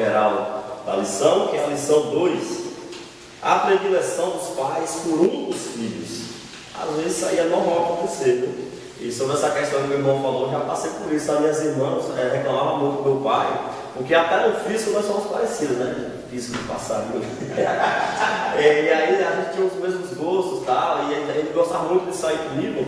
geral da lição, que é a lição 2, a predileção dos pais por um dos filhos. Às vezes isso aí é normal acontecer, né? E sobre essa questão que o meu irmão falou, eu já passei por isso. As minhas irmãs reclamavam muito do meu pai, porque até no físico nós somos parecidos, né? Físico do passarinho. E aí a gente tinha os mesmos gostos e tal, e ele gostava muito de sair comigo,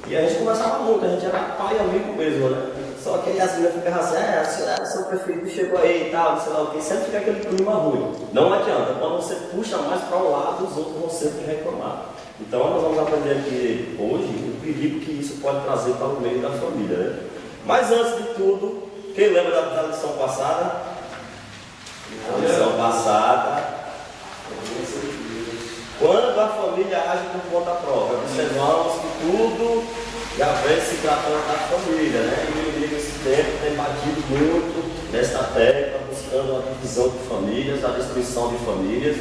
e a gente conversava muito, a gente era pai e amigo mesmo, né? Só que aí as meninas ficavam assim, seu preferido chegou aí e tal, não sei lá o que, sempre fica aquele clima ruim. Não adianta, quando você puxa mais para um lado, os outros vão sempre reclamar. Então nós vamos aprender aqui hoje o perigo que isso pode trazer para o meio da família, né? Mas antes de tudo, quem lembra da lição passada? A lição passada, quando a família age por conta própria, observamos que tudo já vem se tratando da família, né? E o inimigo nesse tempo tem batido muito nesta tecla, buscando a divisão de famílias, a destruição de famílias.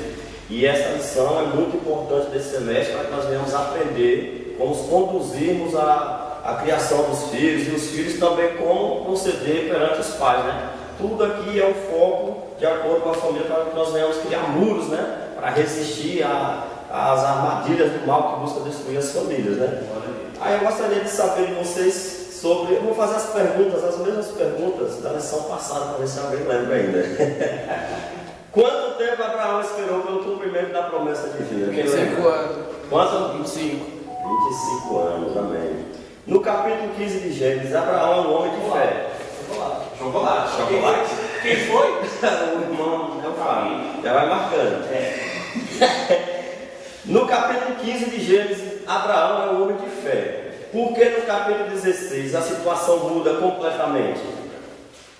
E essa lição é muito importante desse semestre para que nós venhamos aprender como conduzirmos a criação dos filhos, e os filhos também como proceder perante os pais, né? Tudo aqui é o foco de acordo com a família para que nós venhamos criar muros, né? Para resistir às armadilhas do mal que busca destruir as famílias, né? Aí eu gostaria de saber de vocês sobre... Eu vou fazer as perguntas, as mesmas perguntas da lição passada, para ver se alguém lembra ainda. Quanto tempo Abraão esperou pelo cumprimento da promessa divina? 25 anos. Quanto? 25. 25 anos, amém. No capítulo 15 de Gênesis, Abraão é um homem de fé. Chocolate. Quem foi? O irmão é o Fábio. Já vai marcando. No capítulo 15 de Gênesis, Abraão é um homem de fé. Por que no capítulo 16 a situação muda completamente?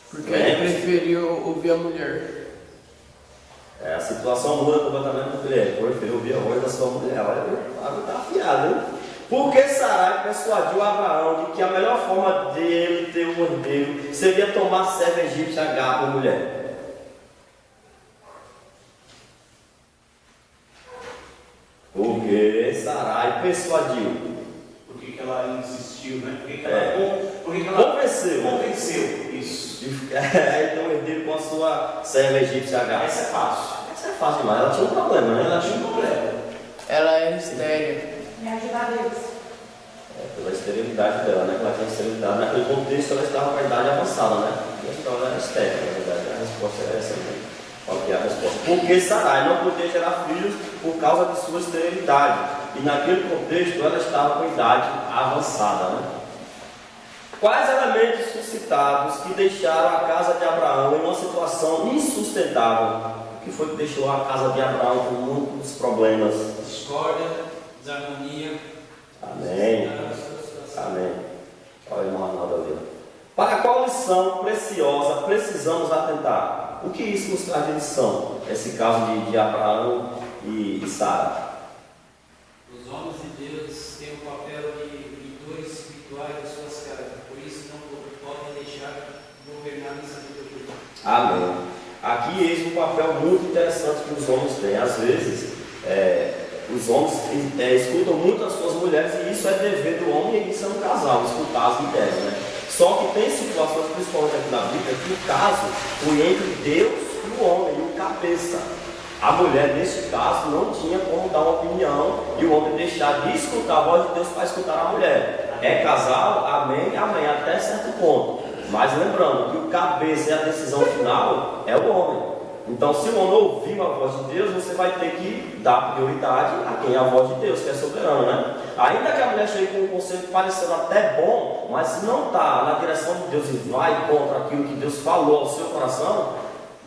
Porque ele preferiu ouvir a mulher. A situação muda completamente porque ele preferiu ouvir a voz da sua mulher. Olha, o Fábio está afiado, hein? Porque Sarai persuadiu Abraão de que a melhor forma dele ter um herdeiro seria tomar serva egípcia H por mulher. Porque Sarai persuadiu. Por que ela insistiu, né? Por que ela convenceu. Isso. Aí tem um herdeiro com a sua serva egípcia H. Essa é fácil. Essa é fácil demais. Ela tinha um problema, né? Ela era estéril. Me ajuda a Deus. Pela esterilidade dela, né? Ela tinha esterilidade. Naquele contexto ela estava com a idade avançada, né? E a história era estéril, na verdade. A resposta é essa, né? Qual que é a resposta? Porque Sarai não podia gerar filhos por causa de sua esterilidade. E naquele contexto ela estava com a idade avançada, né? Quais elementos suscitados que deixaram a casa de Abraão em uma situação insustentável? O que foi que deixou a casa de Abraão com muitos problemas? Discórdia, desarmonia. Amém. Amém. Olha o irmão Arnaldo ali. Para qual lição preciosa precisamos atentar? O que isso nos traz de lição? Esse caso de Abraão e Sara. Os homens de Deus têm o papel de mentores espirituais das suas casas, por isso não podem deixar governar nessa vida. Amém. Aqui eis um papel muito interessante que os homens têm. Às vezes, os homens escutam muito as suas mulheres, e isso é dever do homem, e isso é um casal, escutar as mulheres, né? Só que tem situações, principalmente aqui na Bíblia, que o caso foi entre Deus e o homem, e o cabeça. A mulher, neste caso, não tinha como dar uma opinião e o homem deixar de escutar a voz de Deus para escutar a mulher. É casal, amém, amém, até certo ponto. Mas lembrando que o cabeça e a decisão final é o homem. Então, se o homem ouviu a voz de Deus, você vai ter que dar prioridade a quem é a voz de Deus, que é soberano, né? Ainda que a mulher chegue com um conselho parecendo até bom, mas se não está na direção de Deus e vai contra aquilo que Deus falou ao seu coração,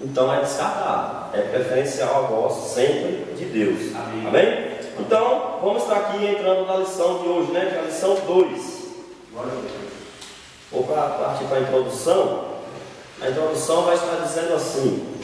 então é descartado. É preferencial a voz sempre de Deus. Amém. Amém? Então, vamos estar aqui entrando na lição de hoje, né? Que é a lição 2. Vou partir para a introdução. A introdução vai estar dizendo assim: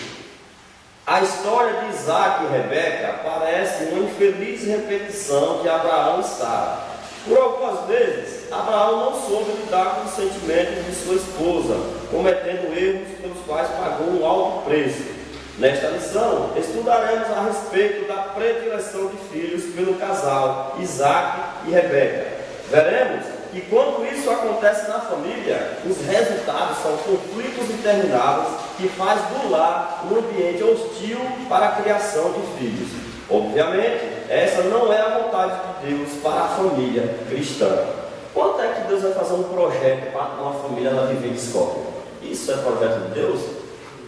a história de Isaac e Rebeca parece uma infeliz repetição de Abraão e Sara. Por algumas vezes, Abraão não soube lidar com os sentimentos de sua esposa, cometendo erros pelos quais pagou um alto preço. Nesta lição, estudaremos a respeito da predileção de filhos pelo casal Isaac e Rebeca. Veremos que quando isso acontece na família, os resultados são conflitos intermináveis que faz do lar um ambiente hostil para a criação de filhos. Obviamente, essa não é a vontade de Deus para a família cristã. Quanto é que Deus vai fazer um projeto para uma família ela viver de escola? Isso é projeto de Deus?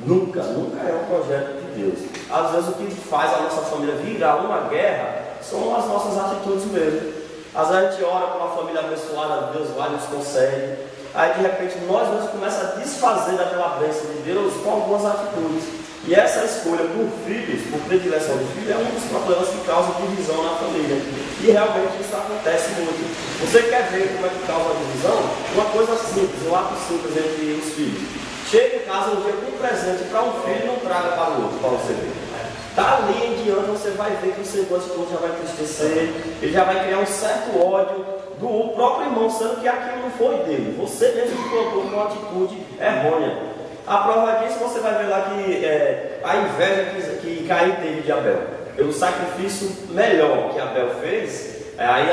Nunca é um projeto de Deus. Às vezes o que faz a nossa família virar uma guerra são as nossas atitudes mesmo. Às vezes a gente ora por uma família abençoada, Deus vai nos concede. Aí de repente nós mesmos começamos a desfazer daquela bênção de Deus com algumas atitudes. E essa escolha por filhos, por predileção de filhos, é um dos problemas que causa divisão na família. E realmente isso acontece muito. Você quer ver como é que causa a divisão? Uma coisa simples, um ato simples entre os filhos. Chega em casa um dia com um presente para um filho e não traga para o outro, para você ver. Dali em diante você vai ver que o semblante todo já vai entristecer, ele já vai criar um certo ódio do próprio irmão, sendo que aquilo não foi dele. Você mesmo que colocou uma atitude errônea. A prova disso você vai ver lá que a inveja que Caim teve de Abel. Pelo sacrifício melhor que Abel fez, aí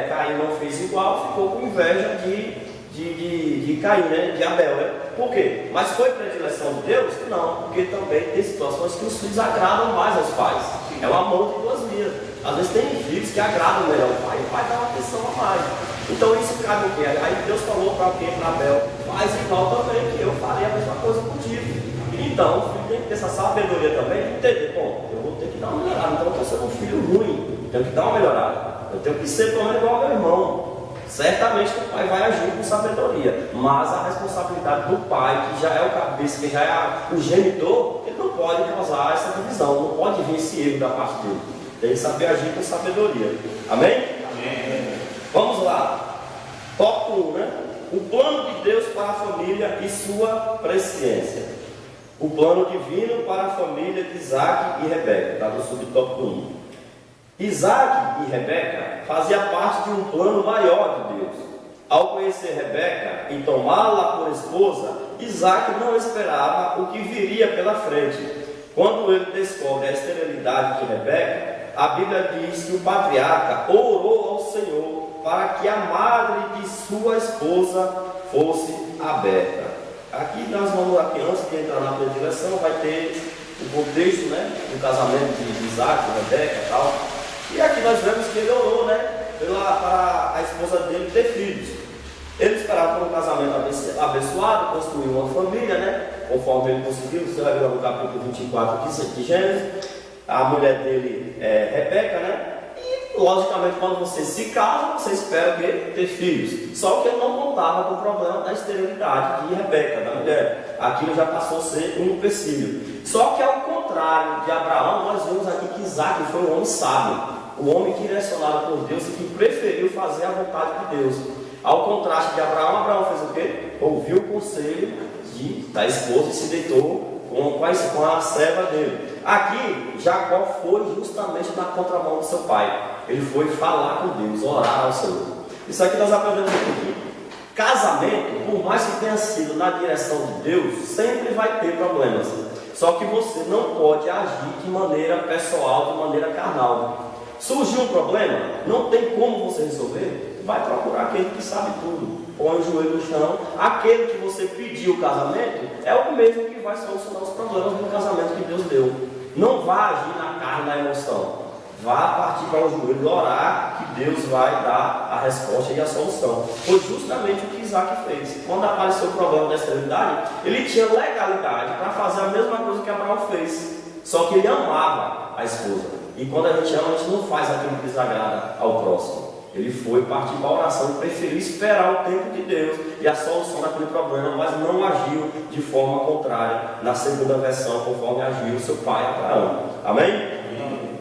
Caim não fez igual, ficou com inveja de Caim, né? De Abel, né? Por quê? Mas foi predileção de Deus? Não, porque também tem situações que os filhos agradam mais aos pais. É uma mão de duas vias. Às vezes tem filhos que agradam melhor o pai, e o pai dá uma atenção a mais. Então isso cabe o quê? Aí Deus falou para quem? Para Abel, faz igual também, que eu farei a mesma coisa contigo. Então o filho tem que ter essa sabedoria também de entender, bom, eu vou ter que dar uma melhorada, então eu estou sendo um filho ruim, tenho que dar uma melhorada. Eu tenho que ser pelo menos igual ao meu irmão. Certamente que o pai vai agir com sabedoria, mas a responsabilidade do pai, que já é o cabeça, que já é o genitor, ele não pode causar essa divisão, não pode vir esse erro da parte dele. Tem que saber agir com sabedoria. Amém? Amém. Vamos lá. Tópico 1, né? O plano de Deus para a família e sua presciência. O plano divino para a família de Isaac e Rebeca. Está no subtópico 1. Isaac e Rebeca faziam parte de um plano maior de Deus. Ao conhecer Rebeca e tomá-la por esposa, Isaac não esperava o que viria pela frente. Quando ele descobre a esterilidade de Rebeca, a Bíblia diz que o patriarca orou ao Senhor para que a madre de sua esposa fosse aberta. Aqui nós vamos, antes de entrar na predileção, vai ter o contexto, né, do casamento de Isaac, Rebeca e tal. E aqui nós vemos que ele orou, né, para a esposa dele ter filhos. Ele esperava por um casamento abençoado, construir uma família, né, conforme ele conseguiu. Você vai ver no capítulo 24 de Gênesis, a mulher dele é Rebeca, né? E logicamente quando você se casa, você espera ter filhos. Só que ele não contava com o problema da esterilidade de Rebeca, da mulher. Aquilo já passou a ser um empecilho. Só que ao contrário de Abraão, nós vemos aqui que Isaac foi um homem sábio. O homem que direcionado por Deus e que preferiu fazer a vontade de Deus. Ao contraste de Abraão, Abraão fez o quê? Ouviu o conselho da esposa e se deitou com a serva dele. Aqui, Jacó foi justamente na contramão do seu pai. Ele foi falar com Deus, orar ao Senhor. Isso aqui nós aprendemos aqui. Casamento, por mais que tenha sido na direção de Deus, sempre vai ter problemas. Só que você não pode agir de maneira pessoal, de maneira carnal. Surgiu um problema, não tem como você resolver, vai procurar aquele que sabe tudo. Põe o joelho no chão. Aquele que você pediu o casamento é o mesmo que vai solucionar os problemas do casamento que Deus deu. Não vá agir na carne, na emoção. Vá partir para o joelho e orar, que Deus vai dar a resposta e a solução. Foi justamente o que Isaac fez. Quando apareceu o problema da esterilidade, ele tinha legalidade para fazer a mesma coisa que Abraão fez. Só que ele amava a esposa. E quando a gente ama, a gente não faz aquilo que desagrada ao próximo. Ele foi partir para a oração e preferiu esperar o tempo de Deus e a solução daquele problema, mas não agiu de forma contrária na segunda versão, conforme agiu o seu pai Abraão. Amém? Amém.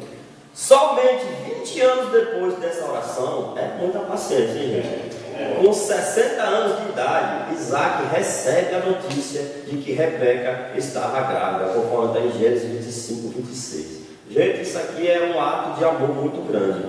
Somente 20 anos depois dessa oração, é muita paciência, hein, gente? Com 60 anos de idade, Isaac recebe a notícia de que Rebeca estava grávida, conforme está em Gênesis 25, 26. Gente, isso aqui é um ato de amor muito grande.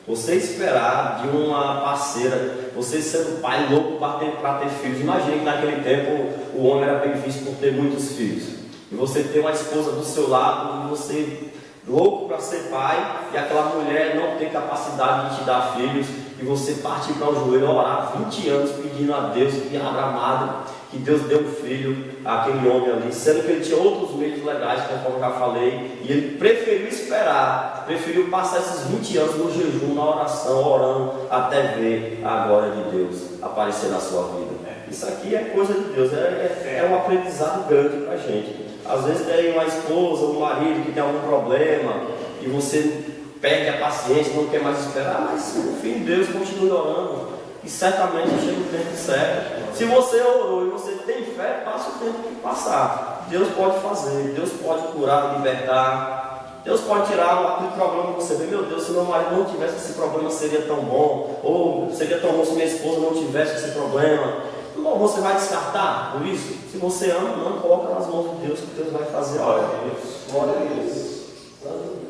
Você esperar de uma parceira, você sendo pai louco para ter filhos. Imagine que naquele tempo o homem era bem visto por ter muitos filhos. E você ter uma esposa do seu lado, e você louco para ser pai, e aquela mulher não tem capacidade de te dar filhos. e você partir para o joelho, orar 20 anos pedindo a Deus que abra a madre, que Deus deu um filho àquele homem ali, sendo que ele tinha outros meios legais, conforme eu já falei, e ele preferiu esperar, preferiu passar esses 20 anos no jejum, na oração, orando, até ver a glória de Deus aparecer na sua vida. Isso aqui é coisa de Deus, é um aprendizado grande para a gente. Às vezes tem uma esposa, um marido que tem algum problema, e você perde a paciência, não quer mais esperar, mas no fim Deus continue orando, e certamente chega o tempo certo. Se você orou e você tem fé, passa o tempo que passar. Deus pode fazer, Deus pode curar, libertar, Deus pode tirar aquele problema que você vê. Meu Deus, se meu marido não tivesse esse problema seria tão bom, ou seria tão bom se minha esposa não tivesse esse problema. Não, você vai descartar por isso? Se você ama, não, coloca nas mãos de Deus, que Deus vai fazer. Glória a Deus. Glória a Deus.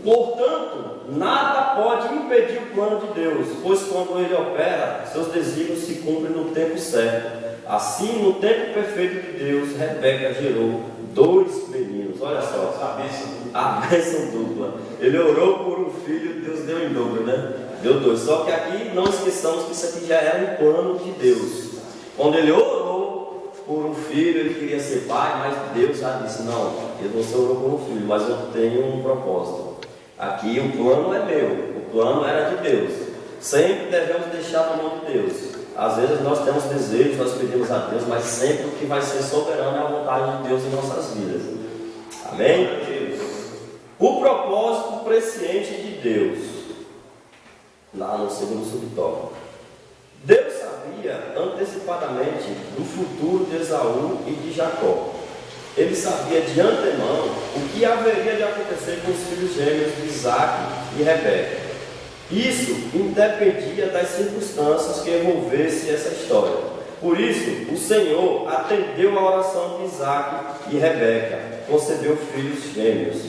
Portanto, nada pode impedir o plano de Deus, pois quando Ele opera, seus desígnios se cumprem no tempo certo. Assim, no tempo perfeito de Deus, Rebeca gerou 2 meninos. Olha só, a bênção dupla. Ele orou por um filho, Deus deu em dobro, né? Deu 2. Só que aqui não esqueçamos que isso aqui já era um plano de Deus. Quando ele orou por um filho, ele queria ser pai, mas Deus já disse: não, você orou por um filho, mas eu tenho um propósito. Aqui o plano é meu, o plano era de Deus. Sempre devemos deixar na mão de Deus. Às vezes nós temos desejos, nós pedimos a Deus, mas sempre o que vai ser soberano é a vontade de Deus em nossas vidas. Amém? O propósito presciente de Deus, lá no segundo subtópico. Deus sabia antecipadamente do futuro de Esaú e de Jacó. Ele sabia de antemão o que haveria de acontecer com os filhos gêmeos de Isaac e Rebeca. Isso independia das circunstâncias que envolvessem essa história. Por isso, o Senhor atendeu a oração de Isaac e Rebeca, concedeu filhos gêmeos.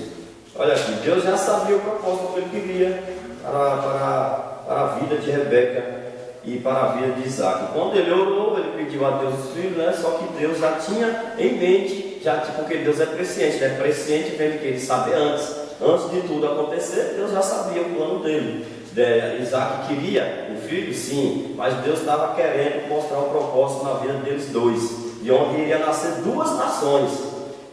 Olha aqui, Deus já sabia o propósito que Ele queria para a vida de Rebeca e para a vida de Isaac. Quando ele orou, ele pediu a Deus os filhos, né? Só que Deus já tinha em mente, porque Deus é presciente, né? Presciente vem de que Ele sabe antes de tudo acontecer. Deus já sabia o plano dele. Isaac queria um filho, sim, mas Deus estava querendo mostrar um propósito na vida deles dois, de onde iria nascer 2 nações,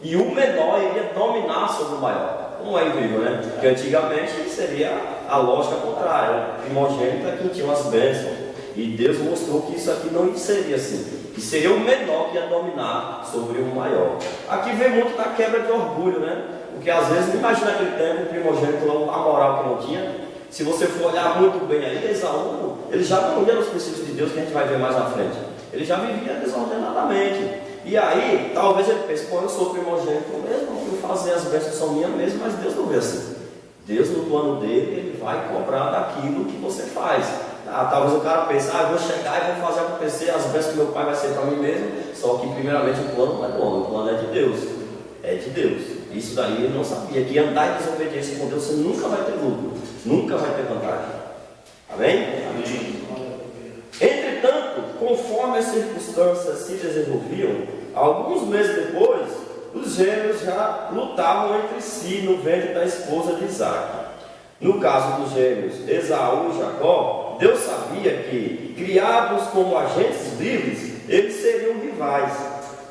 e o menor iria dominar sobre o maior. Não é incrível, né? Porque antigamente seria a lógica contrária, o primogênito é quem tinha as bênçãos. E Deus mostrou que isso aqui não seria assim, que seria o menor que ia dominar sobre o maior. Aqui vem muito da quebra de orgulho, né? Porque às vezes, imagina aquele tempo, o primogênito, a moral que não tinha. Se você for olhar muito bem aí, Esaú, ele já não ia nos princípios de Deus, que a gente vai ver mais à frente. Ele já vivia desordenadamente. E aí, talvez ele pense: pô, eu sou primogênito mesmo, eu fazer as bênçãos são minhas mesmo, mas Deus não vê assim. Deus, no plano dele, ele vai cobrar daquilo que você faz. Talvez o cara pense: eu vou chegar e vou fazer acontecer, as bênçãos que meu pai vai ser para mim mesmo. Só que primeiramente o plano não é do homem, o plano é de Deus. É de Deus. Isso daí ele não sabia, que andar em desobediência com Deus você nunca vai ter lucro, nunca vai ter vantagem. Amém? Amém. Entretanto, conforme as circunstâncias se desenvolviam, alguns meses depois, os gêmeos já lutavam entre si no ventre da esposa de Isaac. No caso dos gêmeos Esaú e Jacó, Deus sabia que, criados como agentes livres, eles seriam rivais.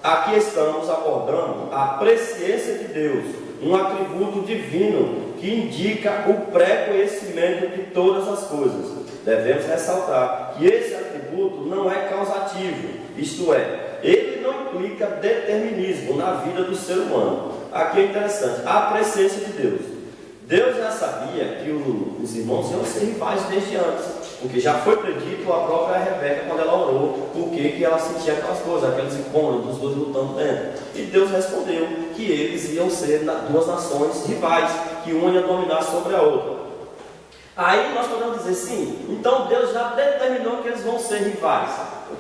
Aqui estamos abordando a presciência de Deus, um atributo divino que indica o pré-conhecimento de todas as coisas. Devemos ressaltar que esse atributo não é causativo, isto é, ele não implica determinismo na vida do ser humano. Aqui é interessante, a presciência de Deus. Deus já sabia que os irmãos iam ser rivais desde antes, porque já foi predito a própria Rebeca quando ela orou, porque ela sentia aquelas coisas, aqueles incômodos dos dois lutando dentro. E Deus respondeu que eles iam ser 2 nações rivais, que uma ia dominar sobre a outra. Aí nós podemos dizer: sim, então Deus já determinou que eles vão ser rivais.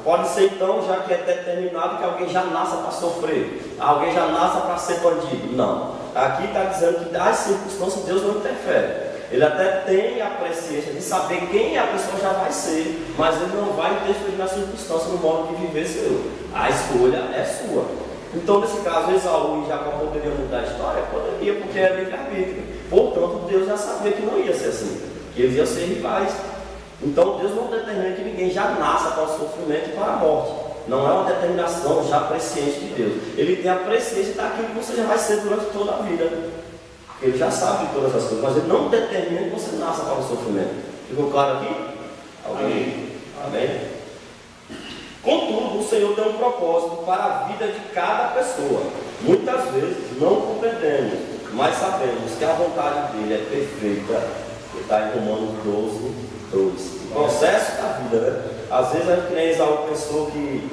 Pode ser então, já que é determinado, que alguém já nasça para sofrer, alguém já nasça para ser bandido. Não. Aqui está dizendo que das circunstâncias Deus não interfere. Ele até tem a presciência de saber quem a pessoa já vai ser, mas ele não vai interferir na circunstância, no modo de viver seu. A escolha é sua. Então, nesse caso, Esaú e Jacó poderiam mudar a história? Poderia, porque é livre-arbítrio. Portanto, Deus já sabia que não ia ser assim, que eles iam ser rivais. Então Deus não determina que ninguém já nasça para o sofrimento e para a morte. Não é uma determinação já presciente de Deus. Ele tem a presciência daquilo que você já vai ser durante toda a vida. Ele já sabe de todas as coisas, mas ele não determina que você nasça para o sofrimento. Ficou claro aqui? Alguém? Amém? Contudo, o Senhor tem um propósito para a vida de cada pessoa. Muitas vezes não compreendemos, mas sabemos que a vontade dele é perfeita. Está em Romanos 12, 2. O processo da vida, né? Às vezes a gente, nem Esaú, pensou que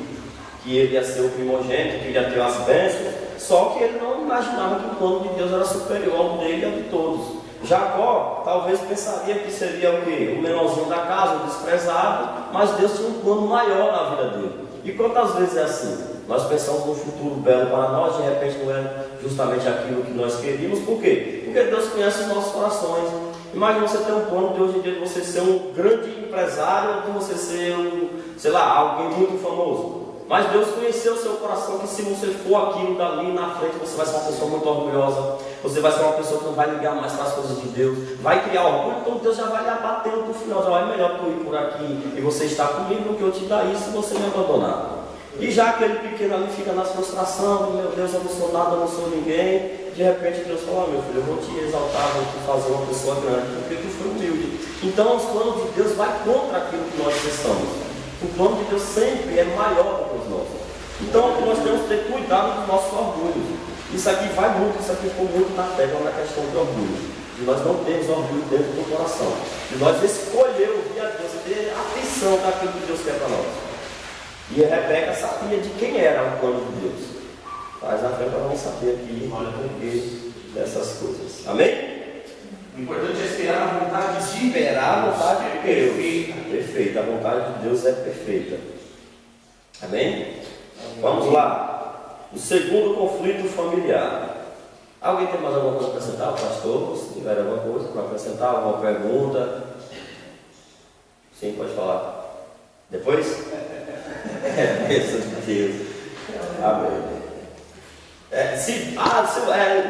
ele ia ser o primogênito, que ele ia ter as bênçãos, só que ele não imaginava que o plano de Deus era superior ao dele e ao de todos. Jacó talvez pensaria que seria o quê? O menorzinho da casa, o desprezado, mas Deus tinha um plano maior na vida dele. E quantas vezes é assim? Nós pensamos num futuro belo para nós, de repente não é justamente aquilo que nós queríamos. Por quê? Porque Deus conhece os nossos corações. Imagina você ter um plano de hoje em dia de você ser um grande empresário ou de você ser alguém muito famoso. Mas Deus conheceu o seu coração, que se você for aquilo dali na frente, você vai ser uma pessoa muito orgulhosa, você vai ser uma pessoa que não vai ligar mais para as coisas de Deus, vai criar orgulho, então Deus já vai lhe abatendo no final, já vai melhor tu ir por aqui e você estar comigo do que eu te dar isso e você me abandonar. E já aquele pequeno ali fica na frustração, meu Deus, eu não sou nada, eu não sou ninguém. De repente Deus fala, meu filho, eu vou te exaltar, vou te fazer uma pessoa grande, porque tu foi humilde. Então os planos de Deus vai contra aquilo que nós pensamos. O plano de Deus sempre é maior do que os nossos. Então nós temos que ter cuidado dos nossos orgulhos. Isso aqui ficou muito na tecla na questão do orgulho. De nós não termos orgulho dentro do coração. De nós escolher ouvir a Deus, ter atenção daquilo que Deus quer para nós. E a Rebeca sabia de quem era o plano de Deus. Mas na frente nós vamos saber aqui o porquê dessas coisas. Amém? O importante é esperar a vontade de Deus. Esperar a vontade de Deus. Perfeita. Perfeita. A vontade de Deus é perfeita. Amém? Vamos lá. O segundo conflito familiar. Alguém tem mais alguma coisa para acrescentar, pastor? Se tiver alguma coisa para acrescentar, alguma pergunta? Sim, pode falar. Depois? Bênção de Deus. Amém. É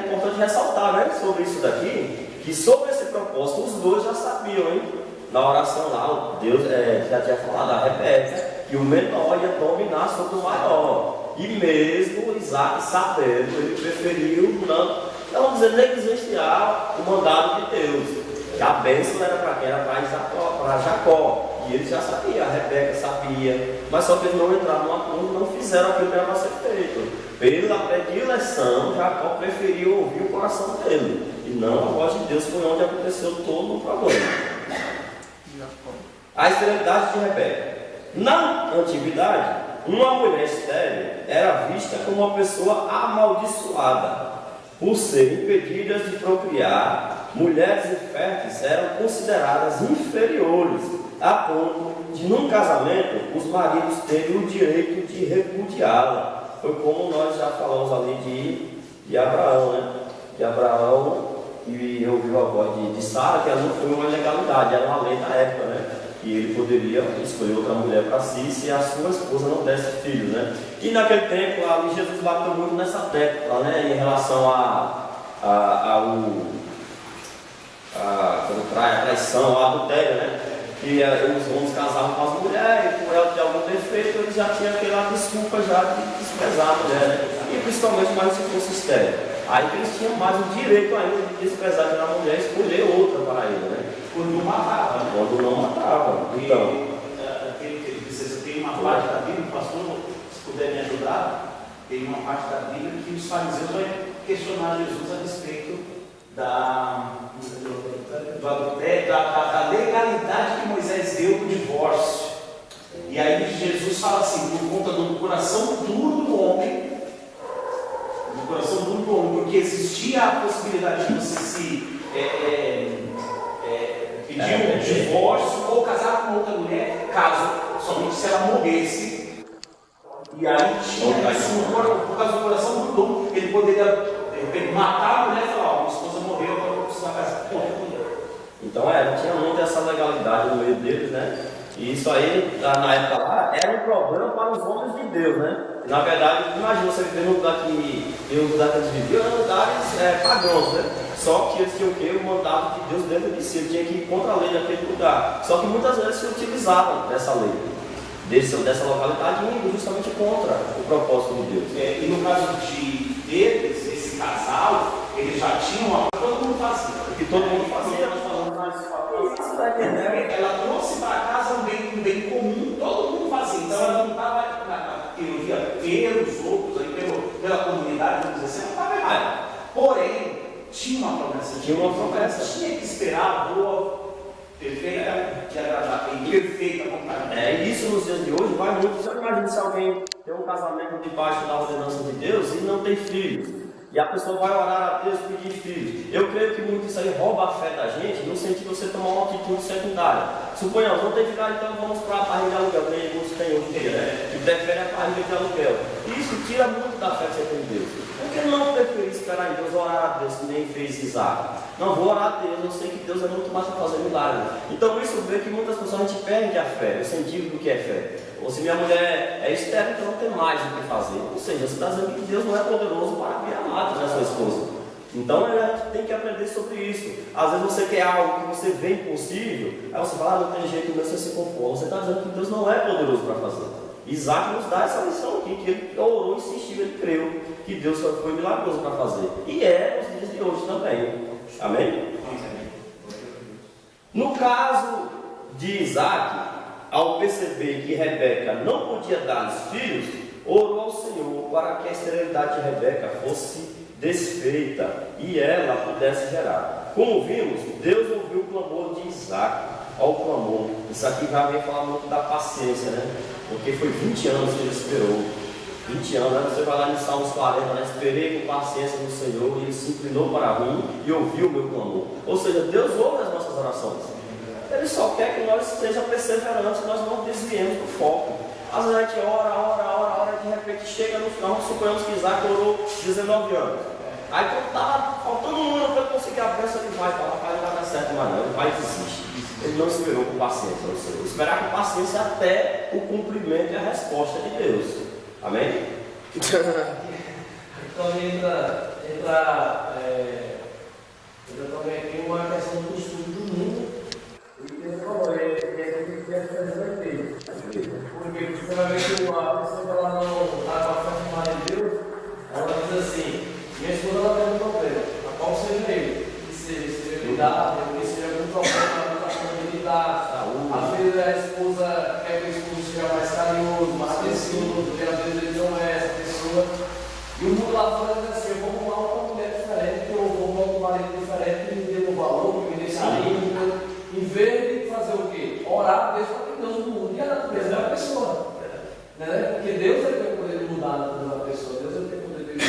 importante ressaltar, né, sobre isso daqui, que sobre esse propósito os dois já sabiam, hein? Na oração lá, Deus já tinha falado a Rebeca que o menor ia dominar sobre o maior. E mesmo Isaac sabendo, ele preferiu não vamos dizer negligenciar o mandado de Deus. Que a bênção era para quem? Era para Jacó. E ele já sabia, a Rebeca sabia. Mas só que eles não entraram no acordo, não fizeram aquilo que era para ser feito. Pela predileção, Jacó preferiu ouvir o coração dele. E não a voz de Deus, foi onde aconteceu todo o problema. A esterilidade de Rebeca. Na antiguidade, uma mulher estéril era vista como uma pessoa amaldiçoada. Por serem impedidas de procriar, mulheres inférteis eram consideradas inferiores, a ponto de, num casamento, os maridos terem o direito de repudiá-la. Foi como nós já falamos ali de Abraão, né? De Abraão, e ouviu a voz de Sara, que ela não foi uma legalidade, era uma lei da época, né? E ele poderia escolher outra mulher para si se a sua esposa não desse filho, né? E naquele tempo, ali Jesus bateu muito nessa tecla, né? Em relação a traição, ao adultério, né? Que os homens casavam com as mulheres, e por ela ter algum defeito, eles já tinham aquela desculpa já de desprezar a mulher, né? E principalmente mais se fosse estéril. Aí eles tinham mais o direito ainda de desprezar aquela mulher e escolher outra para ele, né? Quando não matava, né? Quando não matava. Então, tem uma parte da Bíblia, pastor, se puder me ajudar, tem uma parte da Bíblia que os fariseus vão questionar Jesus a respeito da legalidade que Moisés deu no divórcio. E aí Jesus fala assim, por conta do coração duro do homem, porque existia a possibilidade de você se pedir um divórcio ou casar com outra mulher, caso somente se ela morresse. E aí tinha assim, por causa do coração do homem, ele poderia matar a mulher e falar, minha esposa morreu, agora eu vou precisar casar com outra mulher. Então tinha muito essa legalidade no meio deles, né? E isso aí, na época lá, era um problema para os homens de Deus, né? Na verdade, imagina você viver num lugar que eles viviam, eram lugares pagãos, né? Só que eles tinham o quê? O mandato de Deus dentro de si, ele tinha que ir contra a lei daquele lugar. Só que muitas vezes se utilizavam dessa lei, dessa localidade, indo justamente contra o propósito de Deus. E no caso deles, esse casal, eles já tinham uma coisa que todo mundo fazia. Que todo mundo fazia. Isso vai entender. Ela trouxe para casa um bem comum, todo mundo fazia. Então ela não estava na teoria pelos outros, aí, pela comunidade, vamos dizer assim, ela estava errada. Porém, tinha uma promessa. Tinha que esperar a boa, perfeita e agradável, perfeita vontade. E isso nos dias de hoje vai muito. Você imagina se alguém tem um casamento debaixo da ordenança de Deus e não tem filhos. E a pessoa vai orar a Deus pedir filhos. Eu creio que muito isso aí rouba a fé da gente, no sentido de você tomar uma atitude secundária. Suponhamos, não tem filho, então vamos para a barriga de aluguel, que alguns têm hoje em dia, né? Que prefere a barriga de aluguel. Isso tira muito da fé que você tem em Deus. Por que não preferir esperar em Deus, orar a Deus, que nem fez Isaac? Não, vou orar a Deus, eu sei que Deus é muito mais para fazer milagres. Então isso vê que muitas pessoas a gente perde a fé, o sentido do que é fé. Ou se minha mulher é estéril, então não tem mais o que fazer. Ou seja, você está dizendo que Deus não é poderoso para criar matos na sua esposa. Então a gente tem que aprender sobre isso. Às vezes você quer algo que você vê impossível, aí você fala, não tem jeito, você se conforma. Você está dizendo que Deus não é poderoso para fazer. Isaac nos dá essa lição aqui, que ele orou, insistiu, ele creu que Deus foi milagroso para fazer. E é nos dias de hoje também. Amém? No caso de Isaac, ao perceber que Rebeca não podia dar-lhes filhos, orou ao Senhor para que a esterilidade de Rebeca fosse desfeita e ela pudesse gerar. Como vimos, Deus ouviu o clamor de Isaac ao clamor. Isso aqui já vem falar muito da paciência, né? Porque foi 20 anos que ele esperou. 20 anos, né? Você vai lá em Salmos 40, né? Esperei com paciência no Senhor e ele se inclinou para mim e ouviu o meu clamor. Ou seja, Deus ouve as nossas orações. Ele só quer que nós sejamos perseverantes, nós não desviemos do foco. Às vezes a gente ora, de repente chega no final, suponhamos que Isaac orou 19 anos. Aí quando estava faltando um ano para ele conseguir a bênção, ele vai falar, pai, não vai dar certo mais não, ele vai desistir. Ele não esperou com paciência no Senhor. Esperar com paciência até o cumprimento e a resposta de Deus. Amém? Então entra também aqui uma questão do estudo do mundo. Porque você falou, porque você vai ver que uma pessoa que ela não está com a fé firmada em Deus, ela diz assim, minha esposa ela tem um problema, a qual seja ele, que seja cuidado, que seja algum problema na familiar, às vezes a esposa quer que o esposo seja mais carinhoso, mais atencioso, porque às vezes ele não é essa pessoa. E o mundo lá fora diz assim, eu vou arrumar uma mulher diferente, eu vou arrumar um marido diferente, que me dê um valor, que me dê carinho. Em vez de fazer o quê? Orar a Deus para que Deus mude a natureza da pessoa. Né? Porque Deus tem o poder de mudar a natureza da pessoa, Deus tem o poder de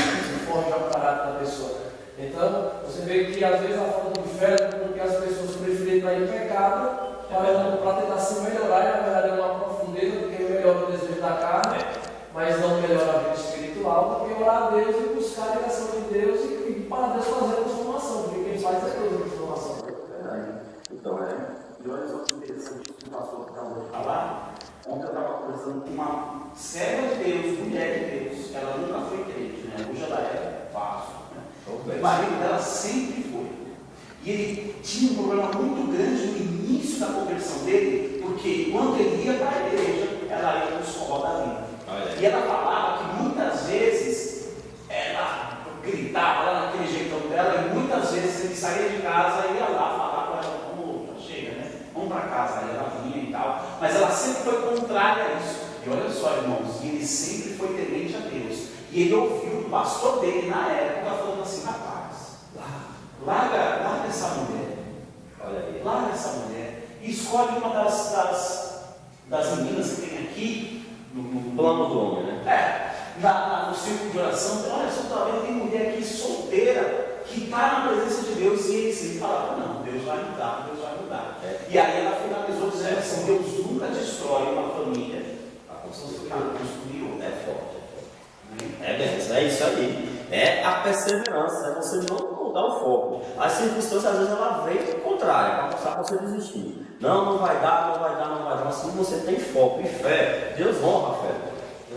forjar o caráter da pessoa. Então, você vê que às vezes a falta de fé é porque as pessoas preferem estar em pecado para tentar se melhorar, e na verdade é uma profundeza, porque melhora o desejo da carne, mas não melhora a vida espiritual, porque orar a Deus e buscar a direção de Deus e para Deus fazer a transformação, porque quem faz é Deus a transformação. Então, e olha só que interessante o que o pastor acabou de falar. Ontem eu estava conversando com uma serva de Deus, mulher de Deus. Ela nunca foi crente, né? Hoje ela é vaso. Né? O marido dela sempre foi. E ele tinha um problema muito grande no início da conversão dele, porque quando ele ia para a igreja, ela ia para o escola da vida. E ela falava que muitas vezes ela gritava lá naquele jeitão dela, e muitas vezes ele saía de casa e ia lá falar com ela. Chega, né? Vamos para casa, aí ela vinha e tal, mas ela sempre foi contrária a isso. E olha só, irmãos, ele sempre foi temente a Deus. E ele ouviu o pastor dele na época falando assim: rapaz, larga essa mulher, olha aí, larga essa mulher e escolhe uma das meninas que tem aqui no plano do homem, né? No círculo de oração. Olha só, tá vendo, tem mulher aqui solteira que está na presença de Deus, e ele falava: não, Deus vai mudar, Deus vai mudar. E aí ela finalizou dizendo assim: Deus nunca destrói uma família a construir outra. É forte. É isso aí. É a perseverança. É você não mudar o foco. As circunstâncias, às vezes, ela vem contrária, para mostrar para você desistir. Não vai dar, não vai dar, não vai dar. Mas se você tem foco e fé, Deus honra a fé.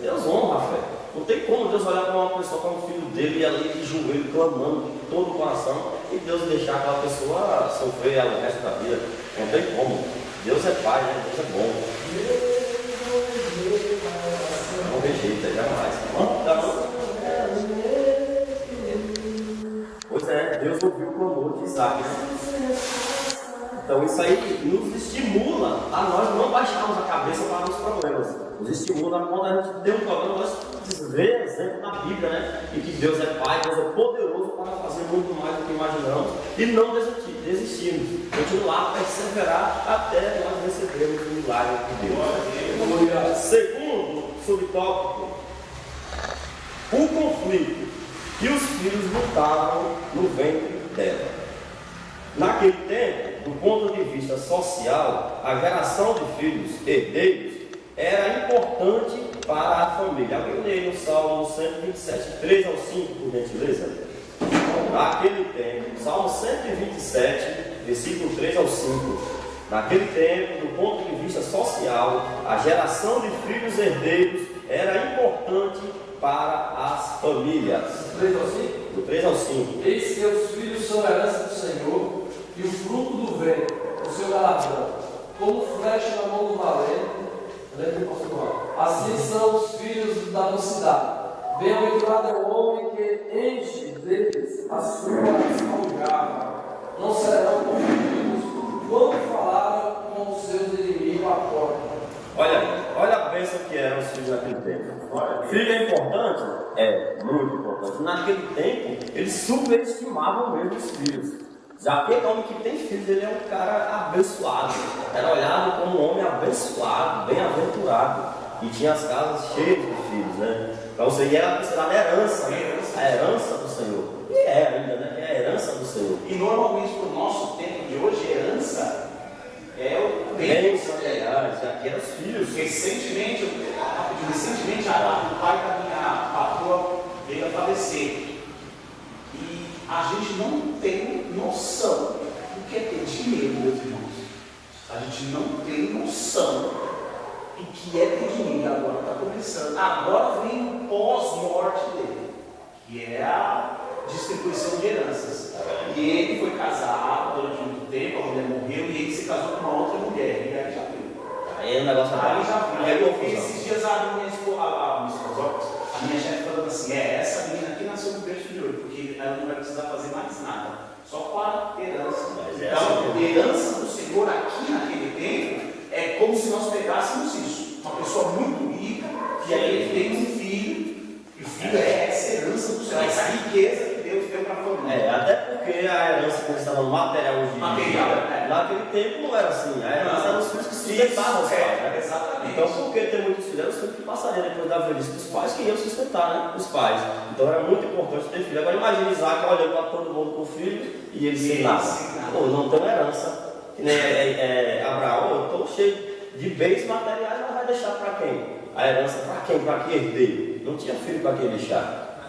Deus honra a fé. Não tem como Deus olhar para uma pessoa, para um filho dele, e ali de joelho, clamando de todo o coração, e Deus deixar aquela pessoa sofrer o resto da vida. Não tem como. Deus é Pai, né? Deus é bom. Não rejeita, jamais. Pois é, Deus ouviu o clamor de Isaac. Então isso aí nos estimula a nós não baixarmos a cabeça para os problemas. Nos estimula quando a gente tem um problema, nós ver exemplo na Bíblia, né? E que Deus é Pai, Deus é poderoso para fazer muito mais do que imaginamos e não desistirmos. Continuar, perseverar até nós recebermos o milagre de Deus. Segundo subtópico, o conflito que os filhos lutavam no ventre dela. Naquele tempo, do ponto de vista social, a geração de filhos herdeiros era importante para a família. Alguém lê no Salmo 127, 3 ao 5, por gentileza? Naquele tempo, Salmo 127, versículo 3 ao 5. Naquele tempo, do ponto de vista social, a geração de filhos herdeiros era importante para as famílias. 3 ao 5? Do 3 ao 5. Eis que os filhos são a herança do Senhor, e o fruto do ventre, o seu galardão, como flecha na mão do valente. Assim são os filhos da mocidade. Bem-aventurado é o homem que enche deles a sua aljava. Não serão confundidos quando falaram com os seus inimigos à porta. Olha a bênção que eram os filhos naquele tempo. Filho é importante? É, muito importante. Naquele tempo, eles subestimavam mesmo os filhos. Já aquele homem que tem filhos, ele é um cara abençoado. Era olhado como um homem abençoado, bem-aventurado. E tinha as casas cheias de filhos, né? Então você ia considerada herança, né? A herança do Senhor. E é ainda, né? É a herança do Senhor. E normalmente, para o nosso tempo de hoje, herança é o bens materiais, aqui eram os filhos. Recentemente, o pai da minha patroa veio a falecer. E a gente não tem noção do que é ter dinheiro, meus irmãos. A gente não tem noção do que é ter dinheiro. E agora está começando. Agora vem o pós-morte dele, que é a distribuição de heranças. E ele foi casado durante muito tempo, a mulher morreu e ele se casou com uma outra mulher. E aí já viu. Aí o negócio Aí já viu. é Eu vi esses dias a minha chefe falando assim: essa menina aqui nasceu no berço de ouro, porque ela não vai precisar fazer mais nada, só para herança. Então, a herança do Senhor aqui naquele tempo é como se nós pegássemos isso. Uma pessoa muito rica, e aí ele tem um filho, e o filho é essa herança do Senhor, essa riqueza que Deus deu para a família. até porque a herança que eles estavam no material hoje em dia, naquele tempo não era assim. A herança eram os filhos que sustentavam os pais, né? Exatamente. Então, por que ter muitos filhos? Eram os filhos que passariam depois da velhice dos pais, que iam sustentar, né? Os pais. Então era muito importante ter filho. Agora imagine Isaac olhando para todo mundo com filho e ele sem nada. Pô, não tem uma herança. Que nem Abraão, eu estou cheio de bens materiais, mas vai deixar para quem? A herança para quem? Para que herdeiro? Não tinha filho para quem deixar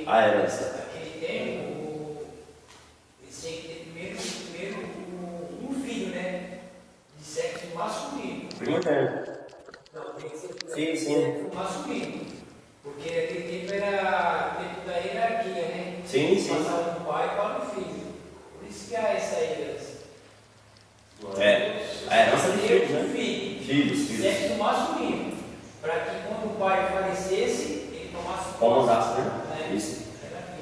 a herança. Naquele tempo, eles tinham que ter primeiro um filho, né? De sexo masculino. Muito tempo. Não, tem que ser Sim. sexo masculino. Porque naquele tempo era tempo da hierarquia, né? Sim. Passava do pai para o filho. Por isso que há essa herança. A herança de filhos, né? Filhos. Sexo masculino. Para que quando o pai falecesse, ele tomasse Comandasse, né? Isso.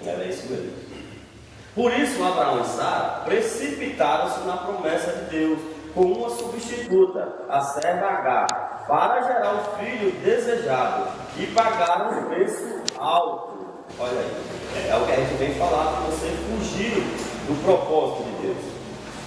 Era isso mesmo. Por isso, Abraão e Sara precipitaram-se na promessa de Deus com uma substituta, a serva Agar, para gerar o filho desejado e pagaram um preço alto. Olha aí, é o que a gente vem falar para você fugir do propósito de Deus.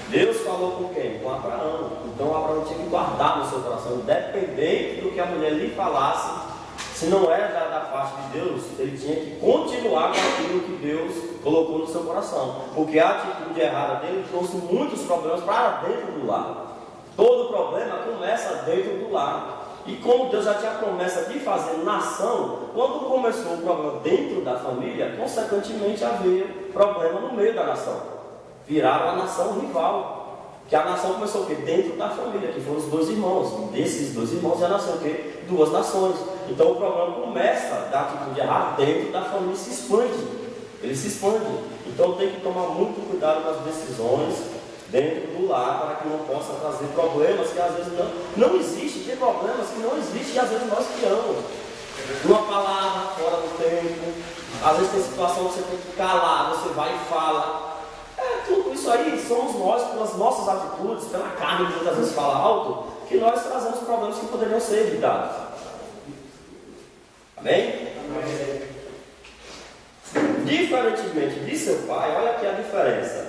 Deus falou com quem? Com Abraão. Então Abraão tinha que guardar no seu coração, independente do que a mulher lhe falasse. Se não era da parte de Deus, ele tinha que continuar com aquilo que Deus colocou no seu coração. Porque a atitude errada dele trouxe muitos problemas para dentro do lar. Todo problema começa dentro do lar. E como Deus já tinha a promessa de fazer nação, quando começou o problema dentro da família, consequentemente haveria problema no meio da nação. Viraram a nação rival. Que a nação começou o quê? Dentro da família, que foram os dois irmãos. Desses dois irmãos já nasceu o quê? Duas nações. Então o problema começa da atitude errada dentro da família e se expande. Ele se expande. Então tem que tomar muito cuidado com as decisões dentro do lar para que não possa trazer problemas que às vezes não existem. Tem problemas que não existem e às vezes nós criamos. Uma palavra fora do tempo. Às vezes tem situação que você tem que calar, você vai e fala. Tudo isso aí somos nós, pelas nossas atitudes, pela carne que muitas vezes fala alto, que nós trazemos problemas que poderiam ser evitados. Amém? Amém. Diferentemente de seu pai, olha aqui a diferença.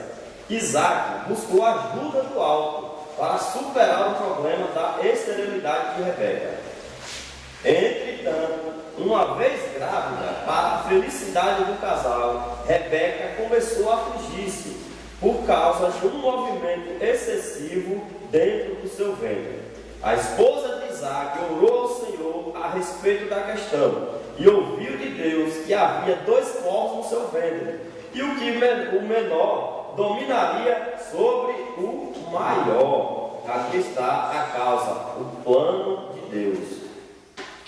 Isaac buscou a ajuda do alto para superar o problema da esterilidade de Rebeca. Entretanto, uma vez grávida, para a felicidade do casal, Rebeca começou a afligir-se por causa de um movimento excessivo dentro do seu ventre. A esposa de Isaac orou ao Senhor a respeito da questão e ouviu de Deus que havia 2 corpos no seu ventre e o menor dominaria sobre o maior. Aqui está a causa, o plano de Deus.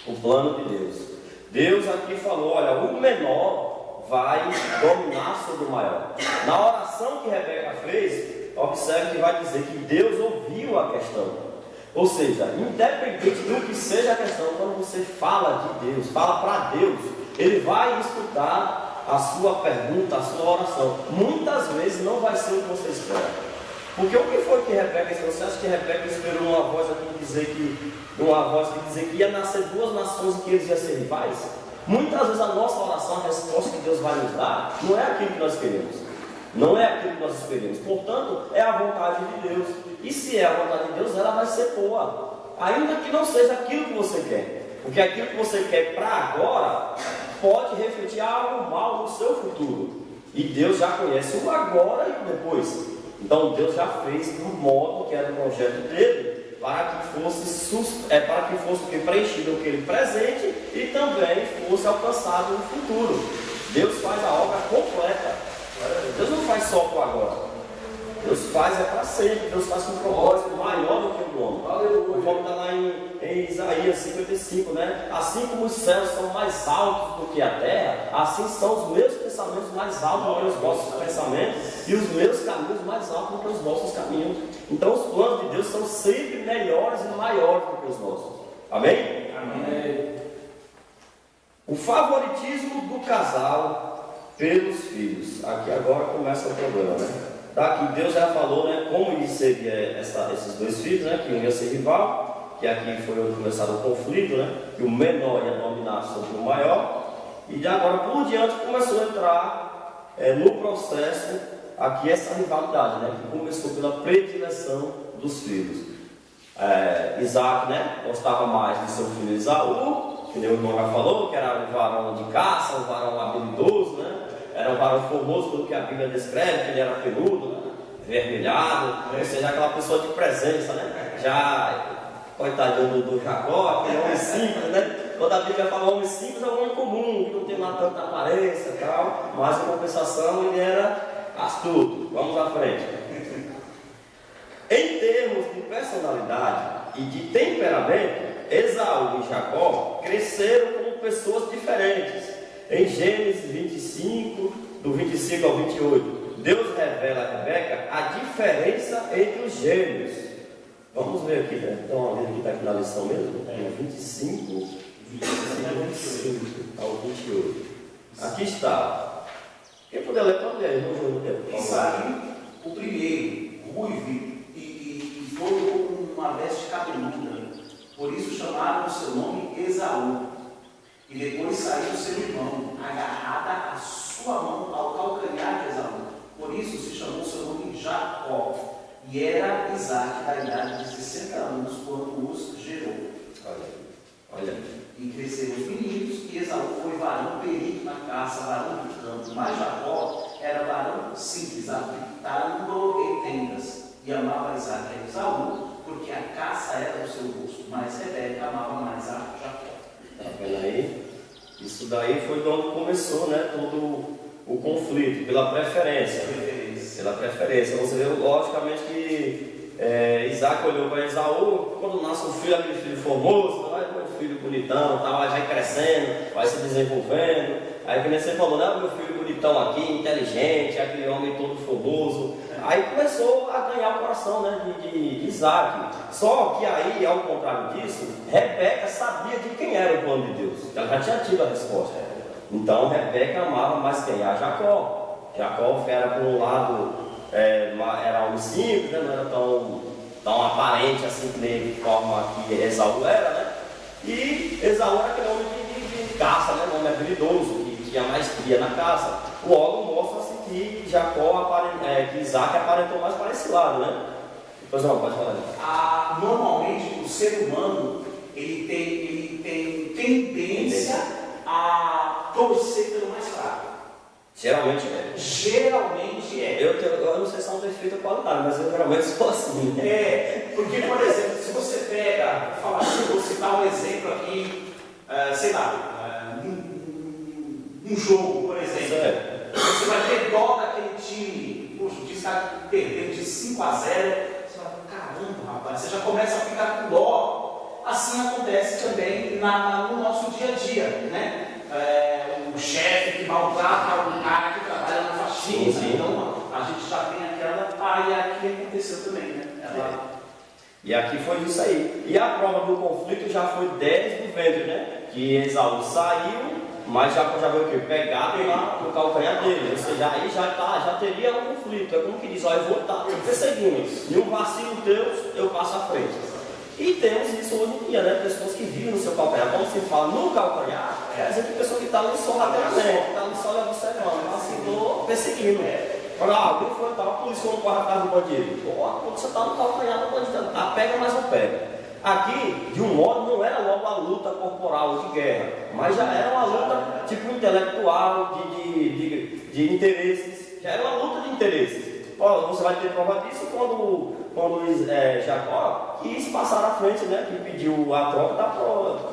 O plano de Deus. Deus aqui falou, olha, o menor vai dominar sobre o maior. Na oração que Rebeca fez, observe que vai dizer que Deus ouviu a questão. Ou seja, independente do que seja a questão, quando você fala de Deus, fala para Deus, Ele vai escutar a sua pergunta, a sua oração. Muitas vezes não vai ser o que você espera. Porque o que foi que Rebeca esperou? Você acha que Rebeca esperou uma voz aqui dizer que ia nascer 2 nações e que eles iam ser rivais? Muitas vezes a nossa oração, a resposta que Deus vai nos dar, não é aquilo que nós queremos. Não é aquilo que nós esperamos. Portanto, é a vontade de Deus. E se é a vontade de Deus, ela vai ser boa. Ainda que não seja aquilo que você quer. Porque aquilo que você quer para agora pode refletir algo mal no seu futuro. E Deus já conhece o agora e o depois. Então Deus já fez do modo que era o projeto dele, para que fosse preenchido aquele presente e também fosse alcançado no futuro. Deus faz a obra completa. Deus não faz só para agora. Deus faz para sempre. Deus faz com um propósito maior do que o homem. Conforme está lá em Isaías 55, né? Assim como os céus são mais altos do que a terra, assim são os meus pensamentos mais altos do que os vossos pensamentos, e os meus caminhos mais altos do que os vossos caminhos. Então os planos de Deus são sempre melhores e maiores do que os nossos. Amém? Amém. O favoritismo do casal pelos filhos. Aqui agora começa o problema, né? Daqui Deus já falou, né, como seria esses 2 filhos, né, que um ia ser rival, que aqui foi onde começaram o conflito, né, que o menor ia dominar sobre o maior, e de agora por diante começou a entrar no processo aqui essa rivalidade, né, que começou pela predileção dos filhos. Isaac, né, gostava mais de seu filho Esaú, que o irmão já falou, que era um varão de caça, um varão habilidoso, né? Era um varão formoso, pelo que a Bíblia descreve, que ele era peludo, né? Vermelhado, ou seja, aquela pessoa de presença, né? Já, coitadinho do Jacó, aquele homem simples, né? Quando a Bíblia fala homem simples, é um homem comum, que não tem lá tanta aparência e tal, mas em compensação ele era astuto. Vamos à frente. Em termos de personalidade e de temperamento, Esaú e Jacó cresceram como pessoas diferentes. Em Gênesis 25, do 25 ao 28, Deus revela a Rebeca a diferença entre os gêmeos. Vamos ver aqui, né? Então, aqui está aqui na lição mesmo, no 25 ao 28. Aqui está. Quem puder ler, pode ler. Isaac, o primeiro, ruivo e todo com uma veste cabeluda. Por isso chamaram o seu nome Esaú. E depois saiu seu irmão, agarrada a sua mão ao calcanhar de Esaú. Por isso se chamou seu nome Jacó. E era Isaac da idade de 60 anos quando os gerou. Olha. E cresceram os meninos, e Esaú foi varão perito na caça, varão do campo. Mas Jacó era varão simples, habitando em tendas. E amava Isaac a Esaú, porque a caça era do seu gosto. Mas Rebeca amava mais a Jacó. Tá vendo aí? Isso daí foi de onde começou, né? o conflito, pela preferência. Pela preferência. Você vê, logicamente, que Isaac olhou para Esaú, quando nasce um filho, aquele filho formoso, vai meu filho bonitão, tá, vai crescendo, vai se desenvolvendo. Aí que nem você falou, né, meu filho bonitão aqui, inteligente, aquele homem todo formoso. Aí começou a ganhar o coração, né, de Isaac. Só que aí, ao contrário disso, Rebeca sabia de quem era o plano de Deus. Ela já tinha tido a resposta. Então Rebeca amava mais quem? A Jacó. Jacó era por um lado, era homem simples, né? Não era tão aparente assim de forma que Esaú era, né? E Esaú era aquele homem de caça, né? Um homem habilidoso, que tinha maestria na caça. Logo mostra-se que que Isaac aparentou mais para esse lado, né? Pois não, pode falar. Normalmente o ser humano ele tem tendência a torcer pelo mais fraco. Geralmente é. Geralmente é. Eu não sei se é um defeito ou qualidade, mas eu geralmente sou assim. Né? Porque, por exemplo, se você pega, falar assim, vou citar um exemplo aqui, sei lá, um jogo, por exemplo. Você vai ter dó daquele time, poxa, o time está perdendo de 5 a 0, você fala, caramba, rapaz, você já começa a ficar com dó. Assim acontece também no nosso dia a dia, né? O chefe que maltrata o cara que trabalha na faxina. Sim. Então a gente já tem aquela. E aqui aconteceu também, né? E aqui foi isso aí. E a prova do conflito já foi 10 do ventre, né? Que Esaú saiu, mas já veio o quê? Pegado lá no calcanhar dele. Ou seja, aí já teria um conflito. É como que diz, eu vou estar te perseguindo. E um vacilo teu, eu passo à frente. E temos isso hoje em dia, né? Pessoas que vivem no seu calcanhar. Quando se fala no calcanhar, quer dizer que pessoa que está ali só lateralmente, que está ali só observando, vacilou, perseguindo. Alguém foi tal, a polícia não corre atrás do bandido. Quando você está no calcanhar do bandido, pega, mas não pega. Aqui, de um modo, não era logo a luta corporal de guerra, mas já era uma luta tipo intelectual, de interesses. Já era uma luta de interesses. Você vai ter prova disso quando Jacó quis passar à frente, né? Que pediu a troca da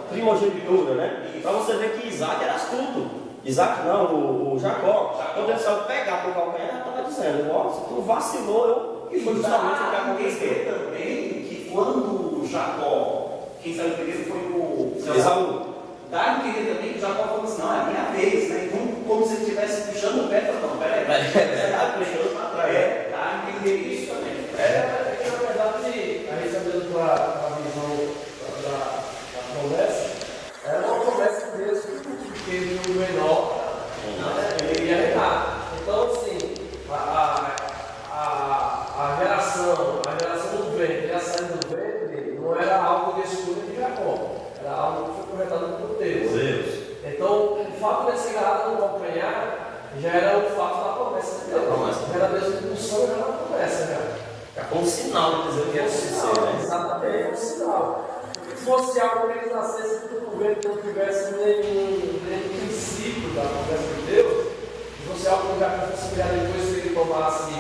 primogenitura, né? Para você ver que Isaac era astuto. Isaac não, o Jacó. Quando ele saiu pegar para o calcanhar, ele estava dizendo: se tu vacilou, e foi justamente o que aconteceu. Também que quando Jacó, quem saiu primeiro foi o Esaú. Dá a entender também que Jacó falou assim: não, é a minha vez, né? Então, como se ele estivesse puxando o pé, não, peraí. Você está puxando para trás. Dá a entender isso também. Na verdade, a gente sabendo a visão da promessa, era uma promessa de Deus que teve o menor, ele ia reinar. Então, assim, a geração do ventre e a saída do ventre não era algo de escolha de Jacó, era algo que foi projetado por Deus. Então, o fato de ser agarrado no calcanhar já era o fato da promessa de Deus. Era Deus impulsando já na promessa, já. Foi um sinal de dizer o que ia acontecer, né? Exatamente, um sinal. Se fosse algo que eles nascessem do governo que não tivesse nenhum princípio da promessa de Deus, se fosse algo que já fosse criado depois que ele tomasse,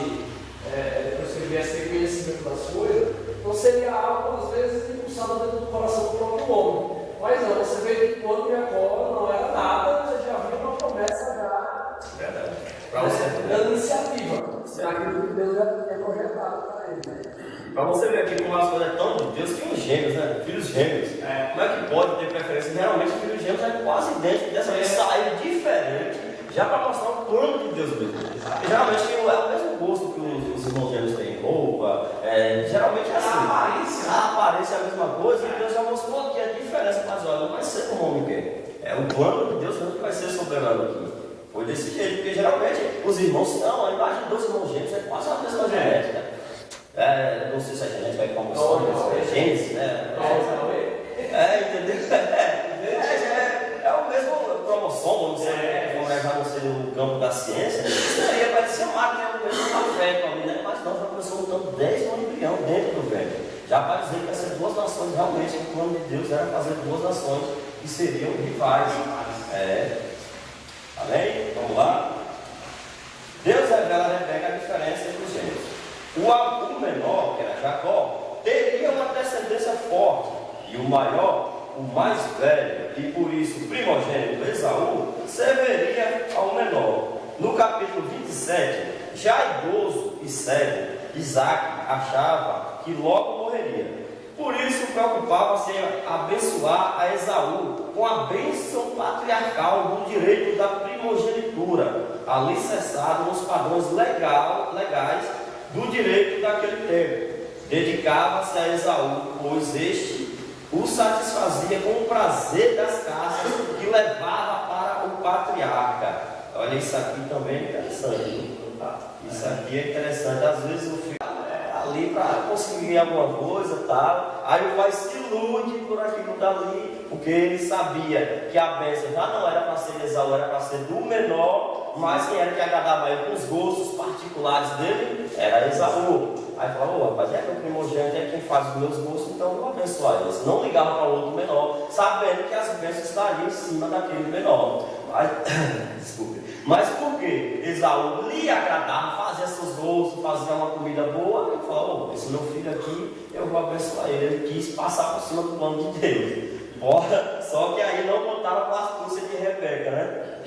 depois que ele viesse ter conhecimento das coisas, então seria algo, às vezes, impulsado dentro do coração do próprio homem. Mas não, você vê que quando Jacó não era nada, você já viu uma promessa já. Verdade. Para você dando iniciativa. Aquilo que Deus já tinha projetado para ele. Para você ver aqui como as coisas é tão de Deus que os gêmeos, né? Filhos gêmeos. Como é que pode ter preferência? Geralmente filhos gêmeos é quase idêntico, dessa vez saíram diferente, já para mostrar o plano de Deus mesmo. E geralmente é o mesmo gosto que os irmãos gêmeos têm em roupa, geralmente é assim. A aparência é a mesma coisa, e Deus já mostrou aqui a diferença, mas olha, não vai ser como o homem quer. É o plano de Deus mesmo que vai ser soberano aqui. Foi desse jeito, porque geralmente os irmãos, não, a imagem dos irmãos gêmeos é quase a mesma genética. Não sei se a genética é como é gênese, né? Entendeu? É o mesmo cromossomo, não sei como já não sei no campo da ciência. Seria para se chamar que é o mesmo afeto ali, né? Mas não, já começou lutando 10 no embrião dentro do ventre. Já para dizer que essas duas nações, realmente, o plano de Deus era fazer duas nações que seriam rivais. Amém? Vamos lá? Deus revela a Rebeca a diferença entre os gêmeos. O menor, que era Jacó, teria uma descendência forte, e o maior, o mais velho, e por isso primogênito Esaú, serviria ao menor. no capítulo 27, já idoso e cego, Isaac achava que logo morreria. Por isso preocupava-se em abençoar a Esaú com a bênção patriarcal do direito da primogenitura, alicerçado nos padrões legais do direito daquele tempo. Dedicava-se a Esaú, pois este o satisfazia com o prazer das caças que levava para o patriarca. Olha, isso aqui também é interessante. Isso aqui é interessante. Às vezes o filho ali para conseguir alguma coisa, tal. Aí o pai se ilude por aquilo dali, porque ele sabia que a bênção já não era para ser de Esaú, era para ser do menor, mas quem era que agradava ele com os gostos particulares dele era Esaú. Aí falou, rapaz, é que o primogênito é quem faz os meus gostos, então eu vou abençoar eles. Não ligava para o outro menor, sabendo que as bênçãos estariam em cima daquele menor. Mas, desculpe. Mas por que Esaú lhe agradava, fazia seus gostos, fazia uma comida boa? Ele falou, esse meu filho aqui, eu vou abençoar ele. Ele quis passar por cima do plano de Deus. Só que aí não contava com a astúcia de Rebeca, né?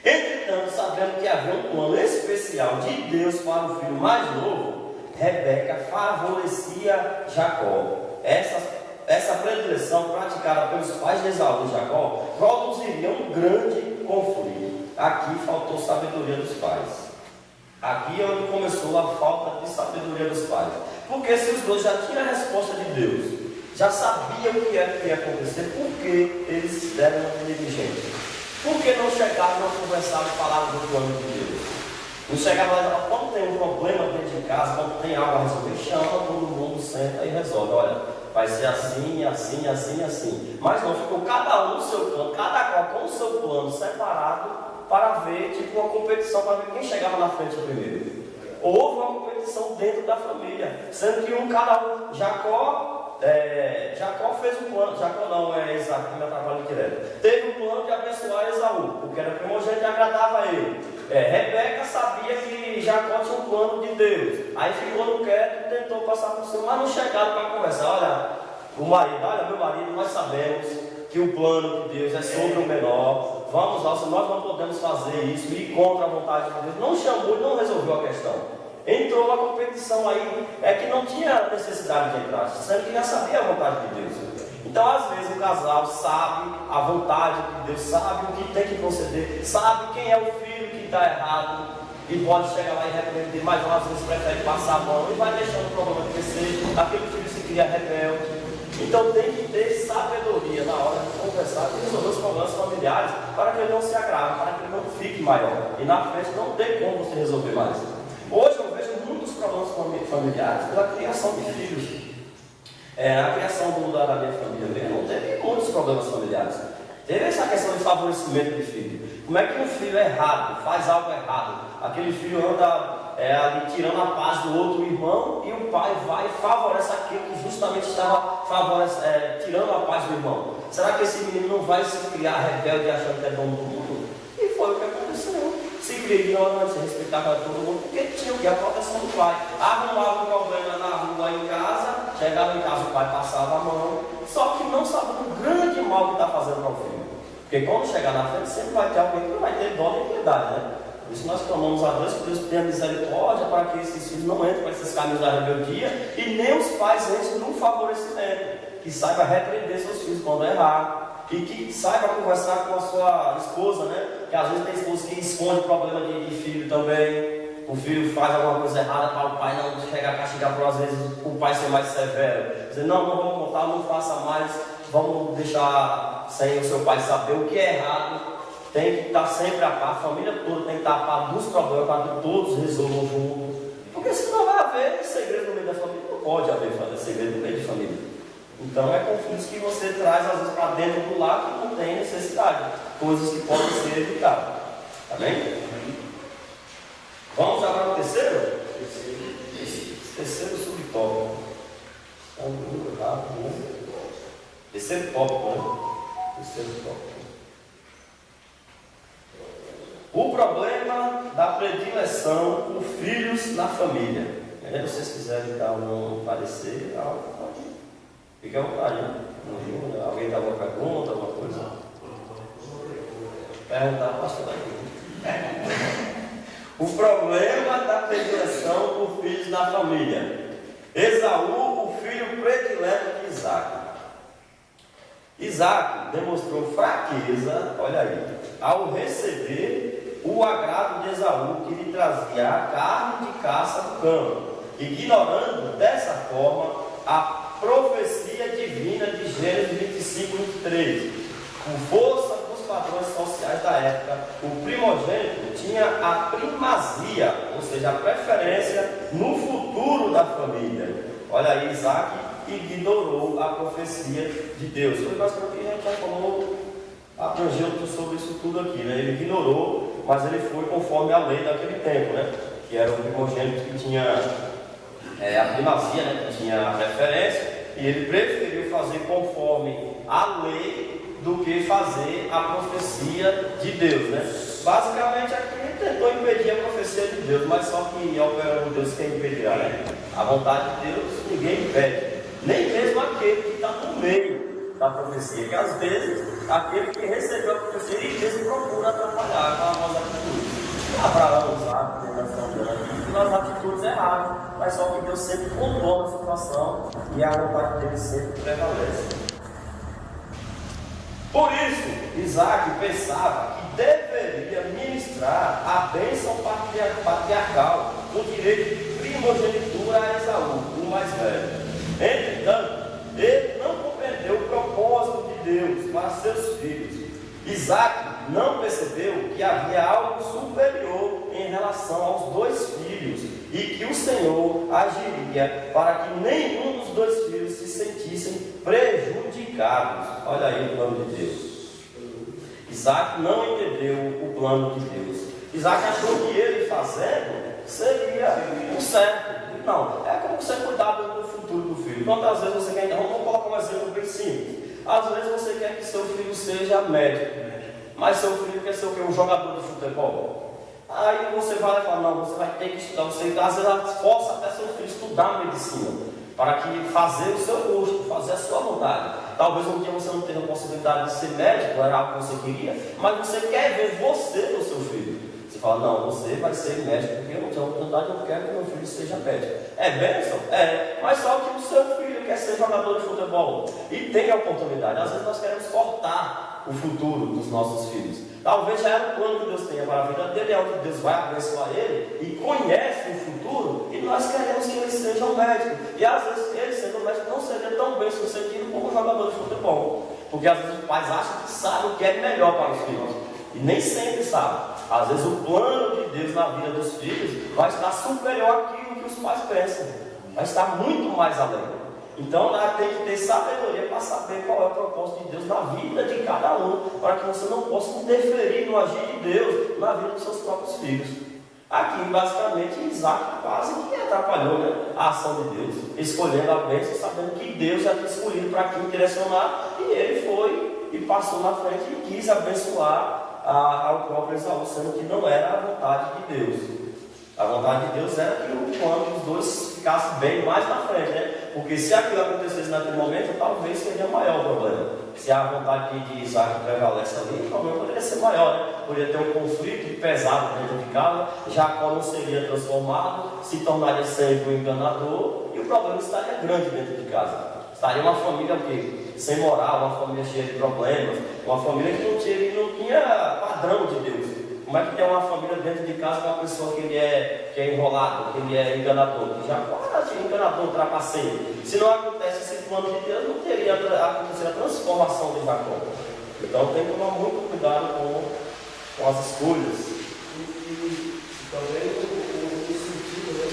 Entretanto, sabendo que havia um plano especial de Deus para o filho mais novo, Rebeca favorecia Jacó. Essa predileção praticada pelos pais de Esaú e Jacó produziria um grande conflito. Aqui faltou sabedoria dos pais. Aqui é onde começou a falta de sabedoria dos pais. Porque se os dois já tinham a resposta de Deus, já sabiam o que ia acontecer, por que eles deram uma negligência? Por que não chegaram, não conversaram e falaram do plano de Deus? Não chegavam lá e falavam, quando tem um problema dentro de casa, quando tem algo a resolver, chama, todo mundo senta e resolve. Olha, vai ser assim, assim, assim, assim. Mas não, ficou cada um no seu plano, cada qual com o seu plano separado, para ver, tipo, uma competição, para ver quem chegava na frente primeiro. Houve uma competição dentro da família, sendo que cada um, Jacó fez um plano, Jacó não, é Isaac, que me atrapalha direto. Teve um plano de abençoar Esaú, porque era primogênito e agradava a ele. Rebeca sabia que Jacó tinha um plano de Deus, aí ficou no quieto e tentou passar por cima, mas não chegaram para conversar. Olha, o marido, olha, meu marido, nós sabemos que o plano de Deus é sobre o menor. Vamos lá, nós não podemos fazer isso, ir contra a vontade de Deus. Não chamou e não resolveu a questão. Entrou uma competição aí, que não tinha necessidade de entrar, sendo que já sabia a vontade de Deus. Então, às vezes, o casal sabe a vontade de Deus, sabe o que tem que proceder, sabe quem é o filho que está errado, e pode chegar lá e repreender, mas às vezes prefere passar a mão e vai deixando o problema crescer, aquele filho se cria rebelde. Então tem que ter sabedoria na hora de conversar e resolver os problemas familiares para que ele não se agrave, para que ele não fique maior. E na frente não tem como você resolver mais. Hoje eu vejo muitos problemas familiares pela criação de filhos. A criação da minha família mesmo teve muitos problemas familiares. Teve essa questão de favorecimento de filho. Como é que um filho é errado, faz algo errado? Aquele filho anda ali tirando a paz do outro irmão e o pai vai e favorece aquele que justamente estava tirando a paz do irmão. Será que esse menino não vai se criar rebelde achando que é dono do mundo? E foi o que aconteceu. Se cria ignorante, se respeitava todo mundo, porque tinha que a proteção do pai. Arrumava um problema na rua, em casa, chegava em casa, o pai passava a mão, só que não sabia o grande mal que está fazendo para o filho. Porque quando chegar na frente, sempre vai ter alguém que não vai ter dó nem piedade, né? Por isso nós clamamos a Deus, que Deus tenha misericórdia para que esses filhos não entrem para esses caminhos da rebeldia e nem os pais entrem no favorecimento. Que saiba repreender seus filhos quando errar e que saiba conversar com a sua esposa, né? Que às vezes tem esposa que esconde problema de filho também. O filho faz alguma coisa errada para o pai não chegar a castigar, por às vezes o pai ser mais severo. Dizer, não vamos contar, não faça mais, vamos deixar sem o seu pai saber o que é errado. Tem que estar sempre a par, a família toda tem que estar a par dos problemas para que todos resolvam juntos. Porque senão vai haver segredo no meio da família. Não pode haver segredo no meio de família. Então é conflitos que você traz às vezes para dentro do lar que não tem necessidade. Coisas que podem ser evitadas. Tá bem? Vamos agora para o terceiro? Terceiro subtópico. Está muito rápido, né? Terceiro tópico, né? Terceiro tópico. O problema da predileção por filhos na família. Se vocês quiserem dar um parecer, pode. Fique à vontade, né? Alguém dá alguma pergunta, alguma coisa? Perguntar, pastor daqui. O problema da predileção por filhos da família. Esaú, o filho predileto de Isaac. Isaac demonstrou fraqueza, olha aí, ao receber o agrado de Esaú, que lhe trazia a carne de caça do campo, ignorando dessa forma a profecia divina de Gênesis 25, 23. Com força dos padrões sociais da época, o primogênito tinha a primazia, ou seja, a preferência no futuro da família. Olha aí, Isaac ignorou a profecia de Deus. Foi basicamente o que a gente já falou, abrangeu sobre isso tudo aqui, né? Ele ignorou, mas ele foi conforme a lei daquele tempo, né? Que era o primogênito que tinha a primazia, né? Que tinha a preferência, e ele preferiu fazer conforme a lei do que fazer a profecia de Deus, né? Basicamente aqui ele tentou impedir a profecia de Deus, mas só que operando Deus quem impedirá, né? A vontade de Deus ninguém impede, nem mesmo aquele que está no meio da profecia, que às vezes aquele que recebeu a profecia ele mesmo procura atrapalhar com as nossas atitudes. Abraão, Isaac, nas atitudes erradas, mas só que Deus sempre controla a situação e a vontade dele sempre prevalece. Por isso, Isaac pensava que deveria ministrar a bênção patriarcal, o direito de primogenitura a Esaú, o mais velho. Entretanto, ele não compreendeu o propósito de Deus para seus filhos. Isaac não percebeu que havia algo superior em relação aos dois filhos e que o Senhor agiria para que nenhum dos dois filhos se sentissem prejudicados. Olha aí o plano de Deus. Isaac não entendeu o plano de Deus. Isaac achou que ele fazendo seria o certo. Não, é como você cuidar do futuro do filho. Quantas vezes você quer, vamos colocar um exemplo bem simples. Às vezes você quer que seu filho seja médico, mas seu filho quer ser o quê? Um jogador de futebol. Aí você vai falar, não, você vai ter que estudar, você às vezes força até seu filho estudar medicina, para que fazer o seu gosto, fazer a sua vontade. Talvez um dia você não tenha a possibilidade de ser médico, era algo que você queria, mas você quer ver você no seu filho. Você fala, não, você vai ser médico, porque eu não tenho oportunidade, eu quero que meu filho seja médico. É bênção? É, mas só que o seu filho quer ser jogador de futebol e tem a oportunidade. Às vezes nós queremos cortar o futuro dos nossos filhos. Talvez já era o plano que Deus tenha para a vida dele, é onde Deus vai abençoar ele e conhece o futuro, e nós queremos que ele seja um médico. E às vezes ele sendo médico não seria tão bem sucedido como um jogador de futebol, porque às vezes os pais acham que sabem o que é melhor para os filhos, e nem sempre sabem. Às vezes o plano de Deus na vida dos filhos vai estar superior àquilo que os pais pensam, vai estar muito mais além. Então nós temos que ter sabedoria para saber qual é o propósito de Deus na vida de cada um, para que você não possa interferir no agir de Deus na vida dos seus próprios filhos. Aqui basicamente Isaac quase que atrapalhou, né, a ação de Deus, escolhendo a bênção, sabendo que Deus já tinha escolhido para quem direcionar, e ele foi e passou na frente e quis abençoar ao próprio Esaú, sendo que não era a vontade de Deus. A vontade de Deus era que o plano dos dois ficasse bem mais na frente, né? Porque se aquilo acontecesse naquele momento, talvez seria maior o problema. Se a vontade de Isaac prevalece ali, o problema poderia ser maior, né? Poderia ter um conflito pesado dentro de casa, Jacó não seria transformado, se tornaria sempre um enganador, e o problema estaria grande dentro de casa. Estaria uma família o quê? Sem moral, uma família cheia de problemas, uma família que não tinha padrão de Deus. Como é que tem uma família dentro de casa com uma pessoa que ele é enrolado, que ele é enganador? Que já é enganador, trapaceiro. Se não acontece esse plano de Deus, não teria acontecido a transformação de Jacó. Então tem que tomar muito cuidado com as escolhas. E também o sentido, né?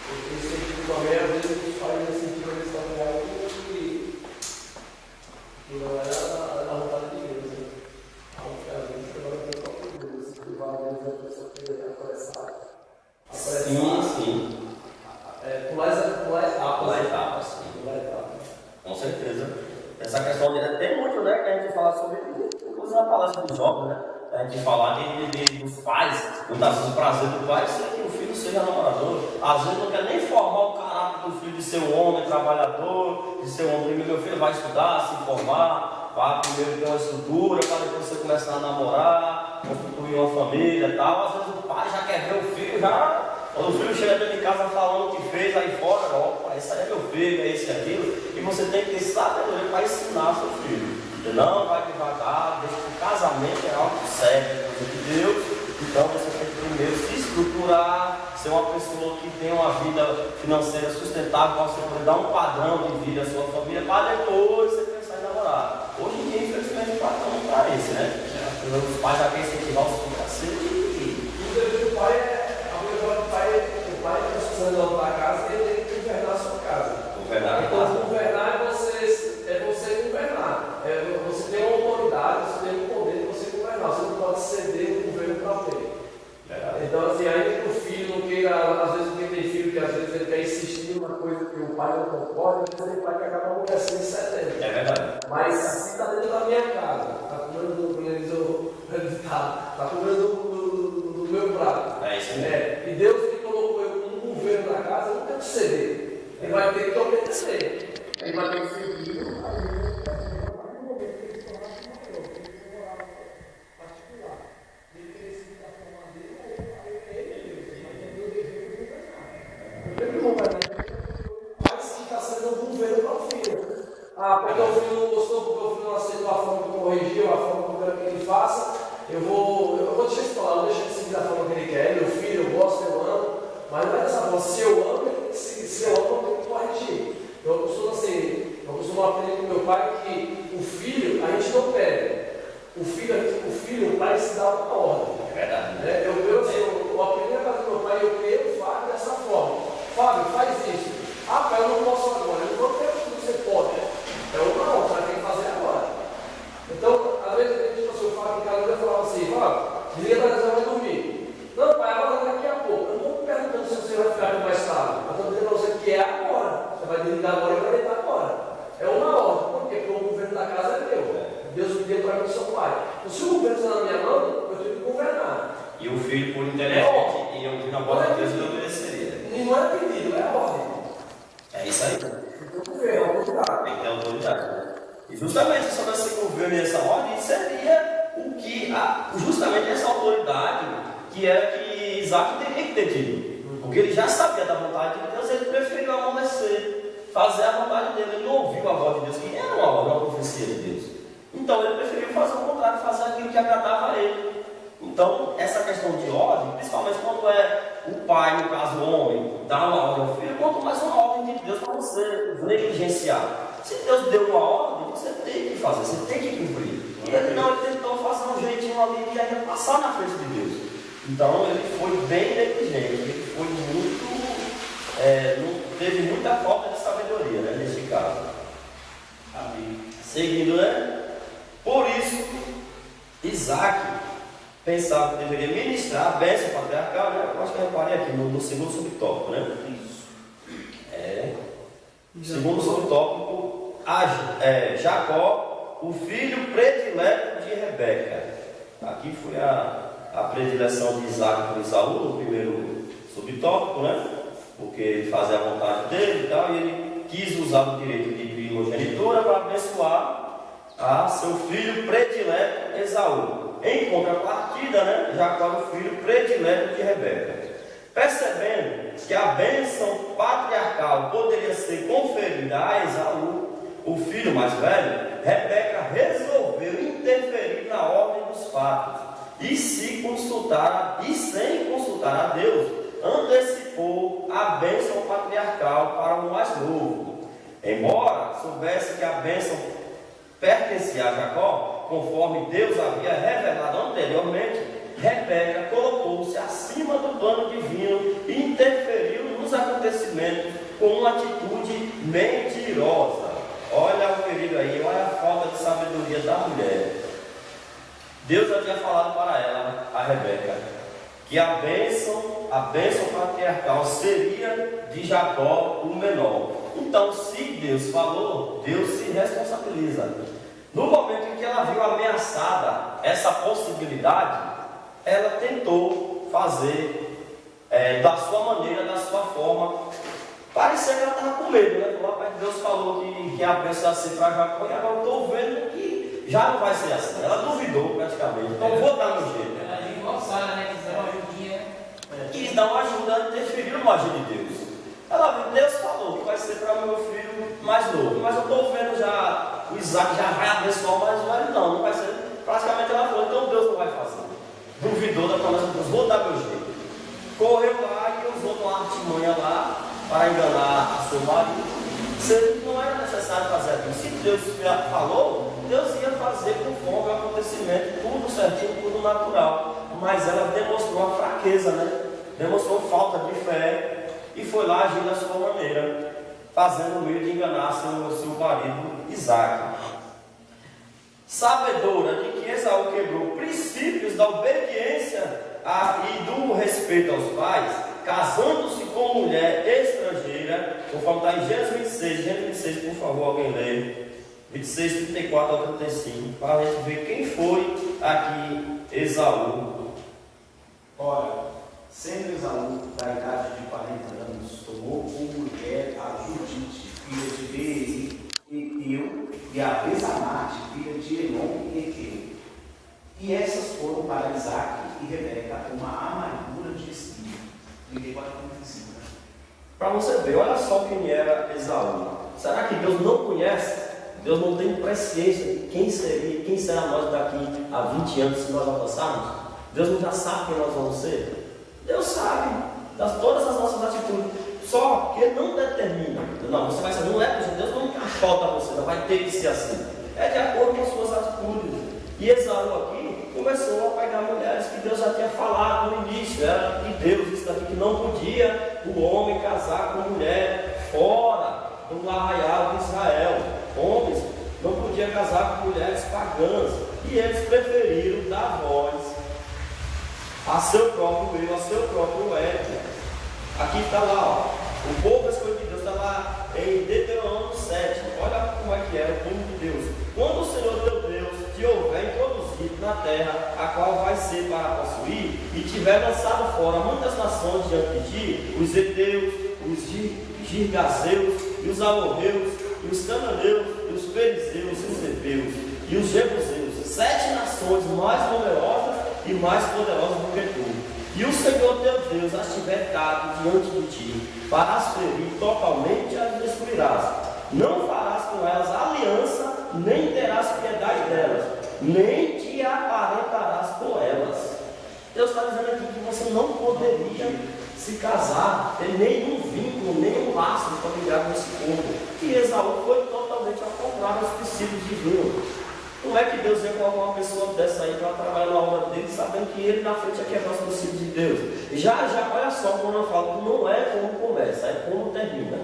O sentido também, às vezes, os pais nesse sentido, eles estão com algo que não era a vontade de Deus, né? Às vezes, você vai ter qualquer coisa, se vai ver a pessoa que é apressada. Sim. Pular etapas, sim. Com certeza. Essa questão dele tem muito, né, que a gente fala sobre, inclusive na palestra dos jovens, né? A gente falar dos pais, muitas vezes o prazer do pai é que o filho seja namorador. Às vezes não quer nem formar o caráter do filho de ser um homem trabalhador, de ser um homem. Meu filho vai estudar, se formar, vai primeiro ter uma estrutura, para depois você começar a namorar, constituir uma família e tal, às vezes o pai já quer ver o filho, quando o filho chega dentro de casa falando o que fez, aí fora, ó, esse aí é meu filho, é esse e aquilo, e você tem que ter sabedoria para ensinar seu filho. Não vai devagar, deixa que o casamento é algo sério, coisa de Deus, então você tem que primeiro se estruturar, ser uma pessoa que tem uma vida financeira sustentável, para você poder dar um padrão de vida à sua família, para depois você pensar em namorar. Hoje em dia, infelizmente, o padrão não está esse, né? Os pais já querem incentivar os filhos a ser o pai precisando voltar a casa, ele tem que governar a sua casa. Então, governar é você governar. Você tem uma autoridade, você tem um poder de você governar. Você não pode ceder o governo para alguém. Então, assim, ainda que o filho não queira, às vezes quem tem filho que às vezes ele quer insistir numa coisa que o pai não concorda, tem pai que acaba acontecendo e cedendo. É verdade. Mas se está dentro da minha casa, está comendo do meu prato. É isso mesmo. E Deus me colocou eu como governo da casa, eu não tenho que ceder. Ele vai ter que obedecer. Ele vai ter que seguir. Porque o filho não gostou, porque o filho não aceitou a forma que eu corrigiu, a forma que eu quero que ele faça, eu vou deixar isso falar, eu deixo ele seguir da forma que ele quer. Meu filho, eu gosto, eu amo, mas não é dessa forma. Se eu amo, ele tem que seguir. Se eu amo, eu tenho que corrigir. Eu costumo aprender com meu pai que o filho, a gente não pede. O filho, o pai se dá uma ordem. É verdade. Eu aprendi a casa do meu pai e eu criei o Fábio dessa forma. Fábio, faz isso. Ah, pai, eu não posso agora. Eu não quero que você pode. É uma não, você tem que fazer agora. Então, às vezes a gente passou o Fábio em casa e falava assim, Fábio, desliga a televisão e vai dormir. Não, pai, agora daqui a pouco. Eu não estou perguntando se você vai ficar aqui mais tarde. Eu estou dizendo para você que é agora. Você vai desligar agora e vai deitar agora. É uma ordem. Por quê? Porque o governo da casa é meu. Deus me deu para mim, seu pai. Então, se o governo está na minha mão, eu tenho que governar. E o filho, por inteligente, e ouvir na voz de Deus, ele obedeceria. E não é pedido, é ordem. É isso aí. É autoridade. Tem que ter autoridade. E justamente sobre esse governo e essa ordem seria o que, justamente essa autoridade que era que Isaac teria que ter tido. Porque ele já sabia da vontade de Deus, ele preferiu amolecer, fazer a vontade dele. Ele não ouviu a voz de Deus, que era uma profecia de Deus. Então ele preferiu fazer o contrário, fazer aquilo que agradava a ele. Então, essa questão de ordem, principalmente quando é o pai, no caso o homem, dá uma ordem ao filho, quanto mais uma ordem de Deus para você negligenciar. Se Deus deu uma ordem, você tem que fazer, você tem que cumprir. E ele não, ele tentou fazer um jeitinho ali e ainda passar na frente de Deus. Então, ele foi bem negligente, ele foi muito, não teve muita falta de sabedoria, né, nesse caso. Amém. Seguindo, né? Por isso, Isaac pensava que deveria ministrar a bênção patriarcal, né? Eu acho que eu reparei aqui no segundo subtópico, né? Isso. Segundo subtópico, Jacó, o filho predileto de Rebeca. Aqui foi a predileção de Isaac por Esaú, no primeiro subtópico, né? Porque ele fazia a vontade dele e tal, e ele quis usar o direito de primogenitura para abençoar a seu filho predileto Esaú. Em contrapartida, né, Jacó era o filho predileto de Rebeca. Percebendo que a bênção patriarcal poderia ser conferida a Esaú, o filho mais velho, Rebeca resolveu interferir na ordem dos fatos e sem consultar a Deus, antecipou a bênção patriarcal para o mais novo. Embora soubesse que a bênção pertencia a Jacó, conforme Deus havia revelado anteriormente, Rebeca colocou-se acima do plano divino e interferiu nos acontecimentos com uma atitude mentirosa. Olha o perigo aí, olha a falta de sabedoria da mulher. Deus havia falado para ela, a Rebeca, que a bênção patriarcal seria de Jacó, o menor. Então, se Deus falou, Deus se responsabiliza. No momento em que ela viu ameaçada essa possibilidade, ela tentou fazer da sua maneira, da sua forma. Parecia que ela estava com medo, né? O Deus falou que a bênção ia ser para Jacó, e agora eu estou vendo que já não vai ser assim. Ela duvidou praticamente. Então vou dar um jeito. Ela é igual Sara, né? Que dá uma ajudinha. Quis dar uma ajuda, interferiu no agir de Deus. Ela, Deus falou que vai ser para o meu filho mais novo, mas eu estou vendo já o Isaac já vai abençoar o mais velho, não vai ser. Praticamente ela falou, então Deus não vai fazer. Duvidou da promessa de Deus, vou dar meu jeito. Correu lá e usou uma artimanha lá para enganar a seu marido. Não era necessário fazer aquilo. Se Deus falou, Deus ia fazer conforme o acontecimento, tudo certinho, tudo natural. Mas ela demonstrou uma fraqueza, né? Demonstrou falta de fé e foi lá agir da sua maneira, fazendo o meio de enganar seu marido Isaac. Sabedora de que Esaú quebrou princípios da obediência e do respeito aos pais, casando-se com mulher estrangeira, conforme está em Gênesis 26, por favor, alguém lê, 26, 34 ao 35, para a gente ver quem foi aqui Esaú. Ora, sendo Esaú da idade de 40 anos, tomou como mulher a Judite, filha de Beeri, Eteu, e a Besamate, filha de Elon e Eteu. E essas foram para Isaac e Rebeca uma amargura de espírito. 34 a 35. Para você ver, olha só quem era Esaú. Será que Deus não conhece? Deus não tem presciência de quem será nós daqui a 20 anos se nós alcançarmos? Deus não já sabe quem nós vamos ser? Deus sabe das todas as nossas atitudes. Só que Ele não determina. Não, você vai ser, não é porque Deus não encaixota você, não vai ter que ser assim. É de acordo com as suas atitudes. E Esaú aqui começou a pegar mulheres que Deus já tinha falado no início. Era de Deus isso daqui, que não podia o homem casar com mulher fora do arraial de Israel. Homens não podiam casar com mulheres pagãs. E eles preferiram dar voz a seu próprio eu, a seu próprio ego. Aqui está lá, ó. O povo escolhido de Deus está lá em Deuteronômio 7. Olha como é que era o povo de Deus. Quando o Senhor teu Deus te houver introduzido na terra, a qual vai ser para possuir, e tiver lançado fora muitas nações diante de ti, os heteus, os girgazeus, e os amorreus, e os cananeus, e os perizeus, e os heveus, e os jebuseus, 7 nações mais numerosas e mais poderosas do que tu. E o Senhor teu Deus as tiver dado diante de ti, para as ferir totalmente, as destruirás. Não farás com elas aliança, nem terás piedade delas, nem te aparentarás com elas. Deus está dizendo aqui que você não poderia se casar, ter nenhum vínculo, nenhum laço familiar com esse povo. E Esaú foi totalmente ao contrário dos princípios divinos. Como é que Deus ia colocar uma pessoa dessa aí para trabalhar na obra dele, sabendo que ele na frente ia quebrar os princípios de Deus? Já, olha só quando eu falo que não é como começa, é como termina.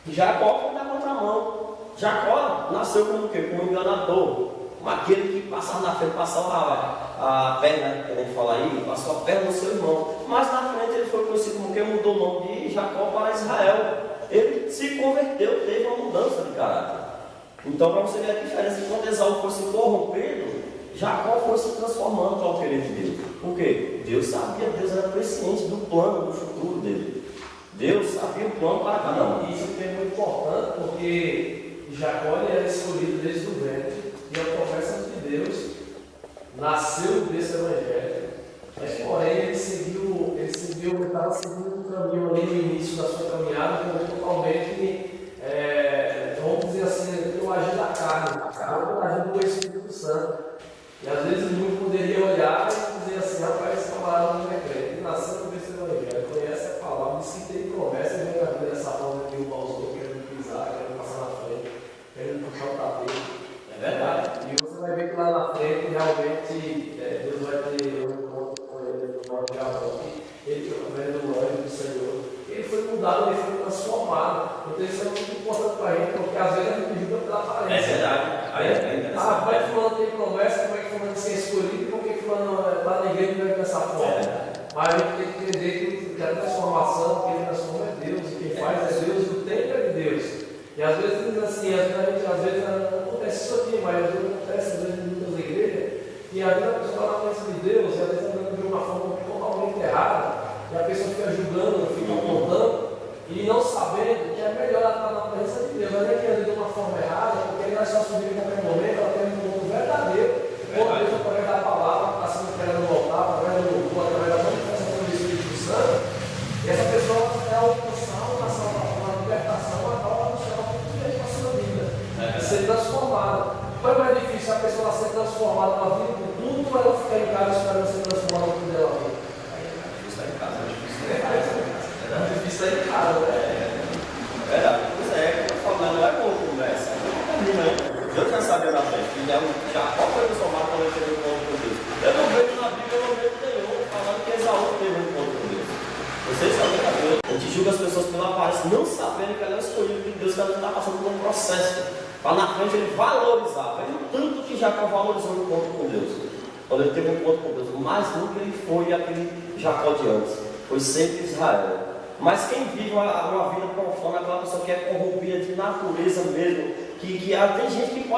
Jacó foi da contramão. Jacó nasceu como o quê? Como um enganador. Como aquele que passava na frente, passava a perna, que a gente fala aí, passou a perna no seu irmão. Mas na frente ele foi conhecido como que mudou o nome de Jacó para Israel. Ele se converteu, teve uma mudança de caráter. Então, para você ver a diferença, quando Esaú foi se corrompendo, Jacó foi se transformando ao querer de Deus. Por quê? Deus sabia, Deus era presciente do plano, do futuro dele. Deus sabia o plano para cada um. Isso é muito importante, porque Jacó era escolhido desde o ventre, e a promessa de Deus nasceu desse evangelho. Mas, porém, ele estava seguindo um caminho ali no início da sua caminhada, totalmente, vamos dizer assim, pelo agir da carne, pelo agir do Espírito Santo. E às vezes muito poderia olhar e dizer assim, rapaz, esse camarada não é crente, ele nasceu desse evangelho, conhece a palavra, disse que tem promessa, e vem a ver essa forma que o Paulo querendo pisar, querendo passar na frente, querendo puxar o tapete. É verdade. E você vai ver que lá na frente realmente Deus vai ter um encontro com ele no norte de Abraão. Ele foi vendo o anjo do Senhor. Ele foi mudado, ele foi transformado. Então isso é muito importante para a gente, porque às vezes a gente julga pela aparência. É verdade. Aí é interessante. Como é que fulano tem promessa, como é que fulano tem escolhido, por que fulano lá na igreja não é dessa forma? Mas a gente tem que entender que a transformação, quem transforma é Deus, e quem faz é Deus, o tempo é de Deus. E às vezes assim, às vezes não acontece isso aqui, mas às vezes acontece em muitas igrejas, e às vezes a pessoa está na presença de Deus, e às vezes andando de uma forma totalmente errada, e a pessoa fica julgando, fica apontando, e não sabendo que é melhor ela estar na presença de Deus. Não é que anda de uma forma errada, porque ele vai só subir em qualquer momento, ela tem Por Deus, através da palavra, está sendo pregada no altar, através do louvor, através da manifestação do Espírito Santo, e essa pessoa é a opção, a salvação, a libertação, a qual ela chama de para a sua vida, ser transformada. Foi mais difícil a pessoa ser transformada na vida com tudo, ou ela ficar em casa esperando ser transformada no tudo dela? Está em casa, É difícil sair de casa, né? É verdade, pois é, como eu falo, não é boa conversa. Deus já sabia da frente, que Jacó foi transformado quando ele teve um encontro com Deus. Eu não vejo na Bíblia, eu não vejo nenhum falando que Esaú teve um encontro com Deus. Vocês sabem que Deus, a gente julga as pessoas pela aparência, não sabendo que ela é escolhida de Deus, que ela está passando por um processo. Para na frente ele valorizar. Veja o tanto que Jacó valorizou o encontro com Deus. Quando ele teve um encontro com Deus, mas nunca ele foi aquele Jacó de antes. Foi sempre Israel. Mas quem vive uma vida profana, aquela pessoa que é corrompida de natureza mesmo, tem gente que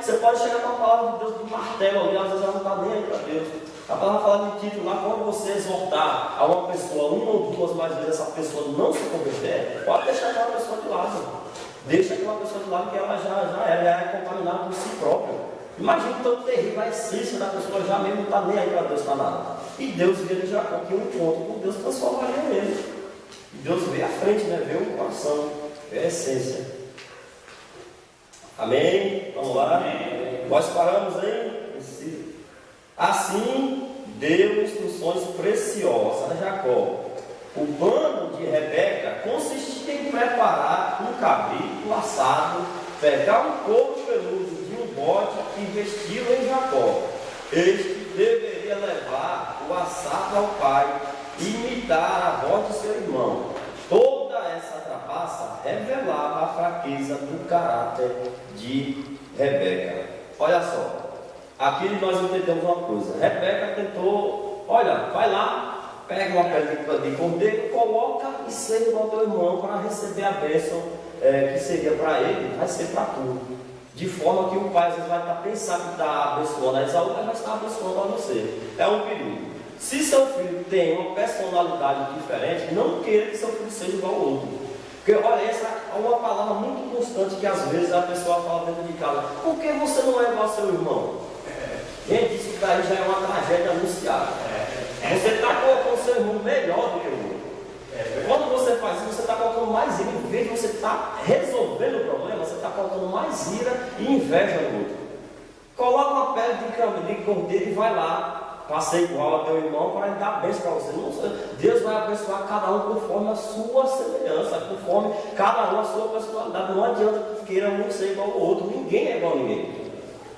você pode chegar com a palavra de Deus de martelo ali, às vezes ela não está nem aí para Deus. A palavra fala no título lá, quando você exortar a uma pessoa, uma ou duas mais vezes, essa pessoa não se converter, pode deixar aquela pessoa de lado. Deixa aquela pessoa de lado que ela já é contaminada por si própria. Imagina o tão terrível a essência da pessoa, já mesmo não está nem aí para Deus para nada. E Deus vê de Jacó que um encontro com Deus transformaria ele. E Deus vê a frente, né? Vê o coração, vê a essência. Amém? Vamos lá? Amém. Nós paramos em assim deu instruções preciosas a Jacó. O plano de Rebeca consistia em preparar um cabrito assado, pegar um couro peludo de um bode e vesti-lo em Jacó. Este deveria levar o assado ao pai e imitar a voz de seu irmão. Toda essa trapaça revelava a fraqueza do caráter de Rebeca. Olha só, aqui nós entendemos uma coisa. Rebeca tentou, olha, vai lá, pega uma pele de cordeiro, coloca e serve ao teu irmão para receber a bênção que seria para ele, vai ser para tu. De forma que o pai às vezes vai pensar que está abençoando a Esaú, mas vai estar abençoando a você. É um perigo. Se seu filho tem uma personalidade diferente, não queira que seu filho seja igual ao outro. Porque olha, essa é uma palavra muito constante que às vezes a pessoa fala dentro de casa. Por que você não é igual ao seu irmão? Gente, isso daí já é uma tragédia anunciada. Você está colocando seu irmão melhor do que o outro. Quando você faz isso, você está colocando mais ira. Em vez de você estar resolvendo o problema, você está colocando mais ira e inveja no outro. Coloca uma pele de cordeiro e vai lá. Passa igual a teu irmão para dar bênção para você. Deus vai abençoar cada um conforme a sua semelhança, conforme cada um a sua personalidade. Não adianta que queira um ser igual ao outro. Ninguém é igual a ninguém.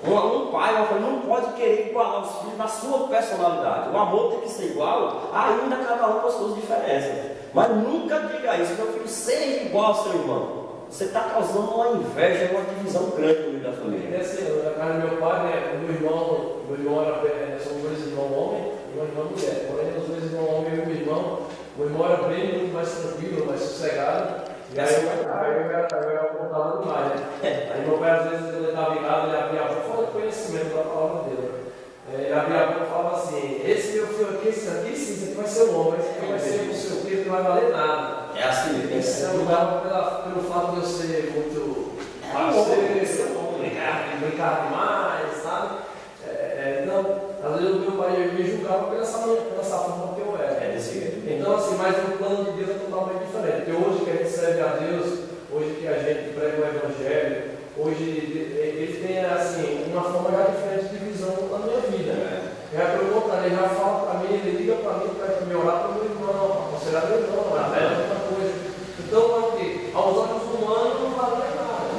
Um pai, uma família não pode querer igualar os filhos na sua personalidade. O amor tem que ser igual, ainda cada um com as suas diferenças. Mas nunca diga isso, meu filho, seja igual ao seu irmão. Você está causando uma inveja, uma divisão grande no meio da família. Na casa do meu pai, né, meu irmão era, são dois irmãos homens e uma irmã mulher. Porém, os dois irmãos homens e o irmão era bem muito mais tranquilo, mais sossegado. E aí eu era contado demais, né? Aí meu pai, às vezes, ele estava em casa, ele abria a boca, falando de conhecimento da palavra dele. Ele abria a boca e falava assim: esse meu filho aqui, esse aqui sim, esse aqui vai ser o homem, esse aqui vai ser o seu filho, que não vai valer nada. É assim mesmo. Esse é o lugar pelo fato de eu ser muito parceiro, brincar demais, sabe? Então, às vezes o meu pai me julgava pela essa forma que eu era. É desse jeito. Então, assim, mas o plano de Deus é totalmente diferente. Porque hoje que a gente serve a Deus, hoje que a gente prega o Evangelho, hoje ele tem, assim, uma forma já diferente de visão na minha vida. Já pelo contrário, ele já fala para mim, ele liga para mim para me orar para o meu irmão, para considerar meu irmão, é outra coisa. Então, é o quê? Aos olhos humanos não vale nada.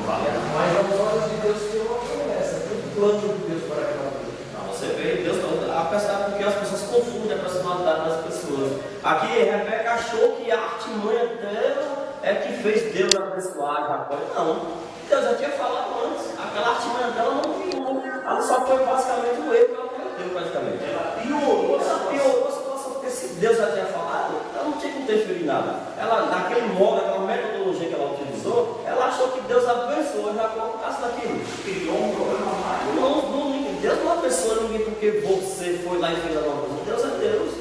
Mas aos olhos de Deus tem uma promessa, tem um plano de Deus para aquela vida. Você vê, Deus não, apesar de que as pessoas confundem a personalidade das pessoas. Aqui Rebeca achou que a artimanha dela é que fez Deus abençoar Jacó. Não, Deus já tinha falado antes. Aquela artimanha dela não vinha, ela só foi basicamente o erro que ela cometeu praticamente. Ela piorou a situação, porque se Deus já tinha falado, ela não tinha que interferir em nada. Ela, naquele modo, aquela metodologia que ela utilizou, ela achou que Deus abençoou Jacó por causa daquilo. Criou um problema mais. Deus não abençoa ninguém porque você foi lá e fez alguma coisa. Deus é Deus.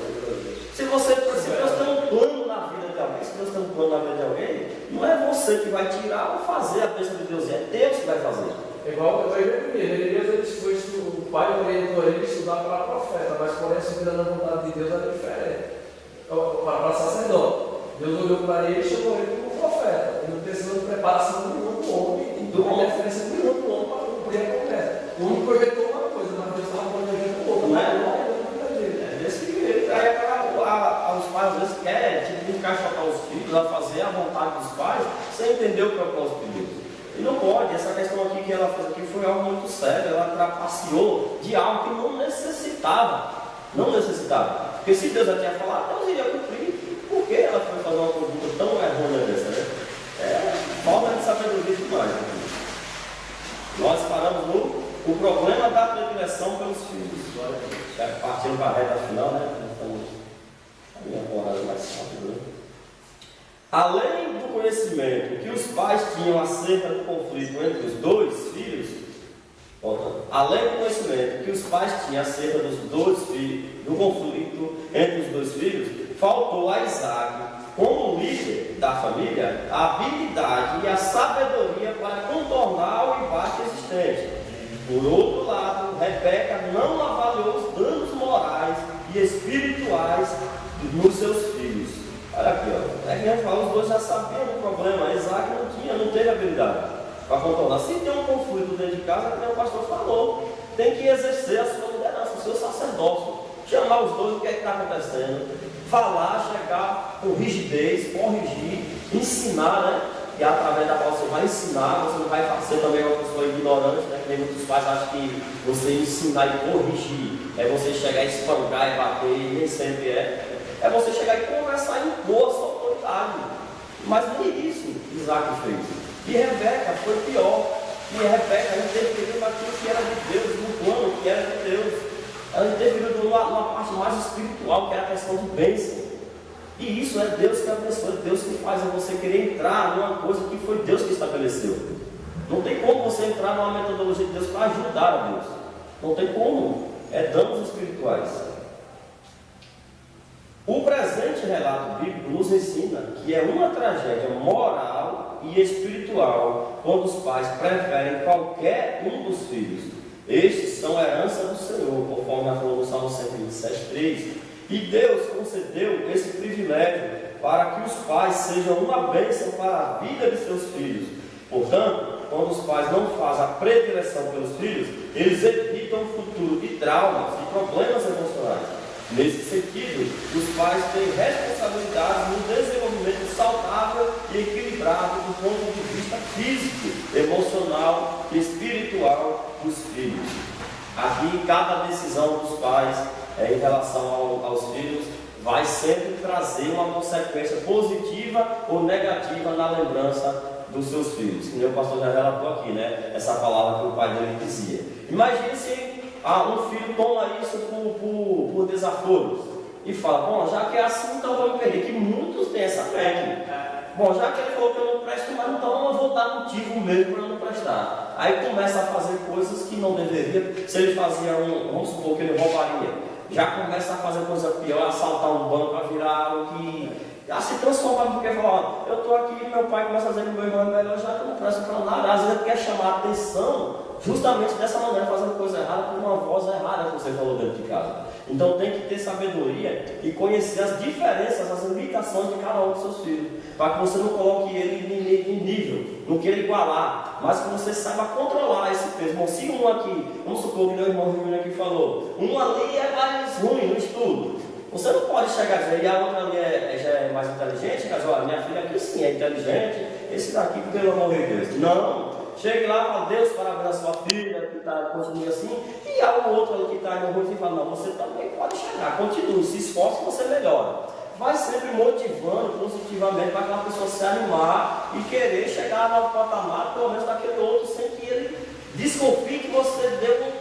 Se Deus tem um plano na vida de alguém, se Deus tem um plano na vida de alguém, não é você que vai tirar ou fazer a bênção de Deus, é Deus que vai fazer. igual Jeremias, o pai orientou ele a estudar para profeta, mas porém a subida da vontade de Deus era diferente. Para sacerdote. Deus olhou para ele e chamou ele como profeta. E no terceiro ano preparação do homem, e deu uma diferença do homem para cumprir a promessa. O homem projetou uma coisa, mas Deus estava planejando outra. Não é desse jeito. Aí os pais às vezes querem encaixotar os filhos a fazer a vontade dos pais sem entender o propósito de Deus. E não pode. Essa questão aqui que ela fez aqui foi algo muito sério. Ela trapaceou de algo que não necessitava. Não necessitava. Porque se Deus já tinha falado, Deus iria cumprir. Por que ela foi fazer uma pergunta tão errônea dessa, né? Falta de sabedoria demais. Né? Nós paramos no problema da predileção pelos filhos. Já partindo para a reta final, né? Então, a minha porrada mais rápida, né? Além do conhecimento que os pais tinham acerca do conflito entre os dois filhos, além do conhecimento que os pais tinham acerca dos dois filhos, do conflito entre os dois filhos, faltou a Isaac, como líder da família, a habilidade e a sabedoria para contornar o embate existente. Por outro lado, Rebeca não avaliou os danos morais e espirituais nos seus filhos. Olha aqui, ó. É que a gente fala, os dois já sabiam do problema. Isaac não teve habilidade para contornar. Se tem um conflito dentro de casa, como o pastor falou, tem que exercer a sua liderança, o seu sacerdócio. Chamar os dois, o que é que está acontecendo? Falar, chegar com rigidez, corrigir, ensinar, né? E através da qual você vai ensinar, você não vai ser também uma pessoa ignorante, né? Que muitos pais acham que você ensinar e corrigir é você chegar e espancar e bater, e nem sempre é. É você chegar e conversar e impor a sua autoridade. Mas nem isso Isaac fez. E Rebeca foi pior. E Rebeca interferiu naquilo que era de Deus, no plano que era de Deus. Ela interferiu numa parte mais espiritual, que era a questão de bênção. E isso é Deus que abençoa, é Deus que faz você querer entrar numa coisa que foi Deus que estabeleceu. Não tem como você entrar numa metodologia de Deus para ajudar a Deus. Não tem como. É danos espirituais. O presente relato bíblico nos ensina que é uma tragédia moral e espiritual quando os pais preferem qualquer um dos filhos. Estes são a herança do Senhor, conforme a falou no Salmo 127:3. E Deus concedeu esse privilégio para que os pais sejam uma bênção para a vida de seus filhos. Portanto, quando os pais não fazem a predileção pelos filhos, eles evitam um futuro de traumas e problemas emocionais. Nesse sentido, os pais têm responsabilidade no desenvolvimento saudável e equilibrado do ponto de vista físico, emocional e espiritual dos filhos. Aqui, cada decisão dos pais em relação aos filhos vai sempre trazer uma consequência positiva ou negativa na lembrança dos seus filhos. Que nem o pastor já relatou aqui, né? Essa palavra que o pai dele dizia. Imagine se um filho toma isso por desaforos e fala, bom, já que é assim, então vou me perder. Que muitos têm essa técnica. Bom, já que ele falou que eu não presto mais, então eu vou dar motivo mesmo para eu não prestar. Aí começa a fazer coisas que não deveria. Se ele fazia vamos supor que ele roubaria, já começa a fazer coisa pior, assaltar um banco, a virar algo que se transforma, porque fala, eu estou aqui, meu pai começa a dizer que meu irmão é melhor, já que eu não presto para nada. Às vezes ele quer chamar a atenção justamente dessa maneira, fazendo coisa errada por uma voz errada que você falou dentro de casa. Então tem que ter sabedoria e conhecer as diferenças, as limitações de cada um dos seus filhos, para que você não coloque ele em nível, não queira igualar, mas que você saiba controlar esse peso. Bom, se um aqui, vamos supor que meu irmão Júnior aqui falou, um ali é mais ruim no estudo, você não pode chegar a dizer, e a outra ali já é mais inteligente, mas olha, minha filha aqui sim é inteligente, esse daqui, pelo amor de Deus. Não, chegue lá e fala, Deus, parabéns a sua filha, que continue assim, e há um outro ali que está no ruim e fala, não, você também pode chegar, continue, se esforce que você melhora. Vai sempre motivando positivamente para aquela pessoa se animar e querer chegar no patamar, pelo menos daquele outro, sem que ele desconfie que você deu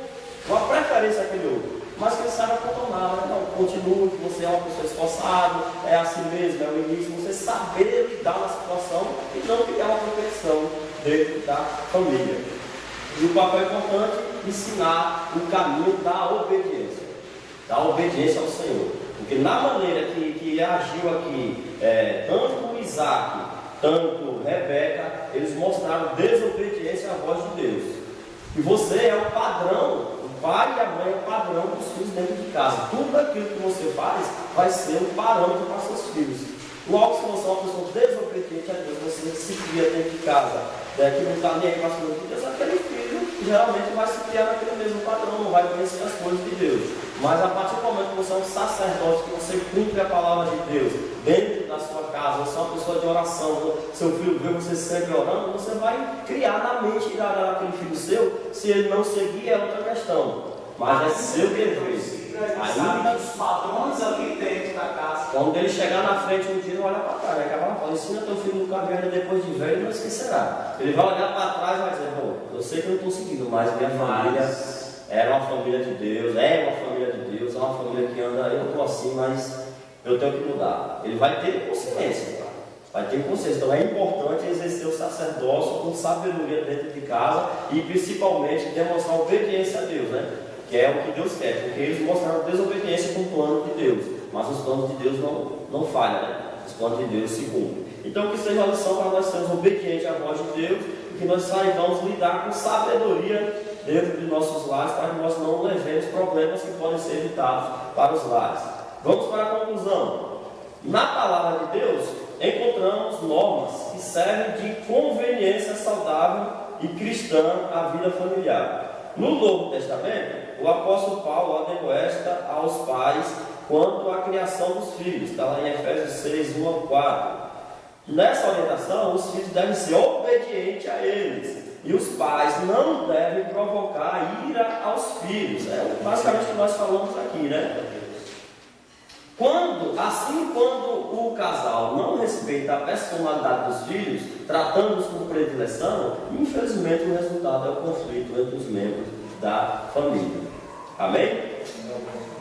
uma preferência àquele outro. Mas que ele saiba contornar, né? Não, continue, que você é uma pessoa esforçada, é assim mesmo, é o início, você saber lidar na situação e não criar uma competição dentro da família. E o papel importante, ensinar o caminho da obediência ao Senhor. Porque na maneira que agiu aqui, tanto Isaac, tanto Rebeca, eles mostraram desobediência à voz de Deus. E você é o padrão, o pai e a mãe é o padrão dos filhos dentro de casa. Tudo aquilo que você faz vai ser um parâmetro para seus filhos. Logo, se você é uma pessoa desobediente a Deus, você se cria dentro de casa, que não está nem aí com as coisas de Deus, aquele filho geralmente vai se criar naquele mesmo padrão, não vai conhecer as coisas de Deus. Mas a partir do momento que você é um sacerdote, que você cumpre a palavra de Deus dentro da sua casa, você é uma pessoa de oração, seu filho vê você sempre orando, você vai criar na mente daquele filho seu. Se ele não seguir, é outra questão. Mas é seu dever. Ainda os padrões ali dentro da casa. Quando ele chegar na frente um dia, não olha para trás. Ele acaba falando, ensina teu filho no caminho, depois de velho, não esquecerá. Ele vai olhar para trás e vai dizer, bom, eu sei que eu não estou seguindo, mas minha família era uma família de Deus, é uma família de Deus, é uma família que anda, eu estou assim, mas eu tenho que mudar. Ele vai ter consciência, vai ter consciência. Então é importante exercer o sacerdócio com sabedoria dentro de casa e principalmente demonstrar obediência a Deus, né? Que é o que Deus quer, porque eles mostraram desobediência com o plano de Deus, mas os planos de Deus não falham, né? Os planos de Deus se cumprem. Então que seja uma lição para nós sermos obedientes à voz de Deus e que nós saibamos lidar com sabedoria dentro de nossos lares, para que nós não levemos problemas que podem ser evitados para os lares. Vamos para a conclusão. Na palavra de Deus, encontramos normas que servem de conveniência saudável e cristã à vida familiar. No Novo Testamento, o apóstolo Paulo admoesta aos pais quanto à criação dos filhos. Está lá em Efésios 6, 1 ao 4. Nessa orientação, os filhos devem ser obedientes a eles. E os pais não devem provocar ira aos filhos. É basicamente o que nós falamos aqui, né? Quando o casal não respeita a personalidade dos filhos, tratando-os com predileção, infelizmente o resultado é o conflito entre os membros da família. Amém?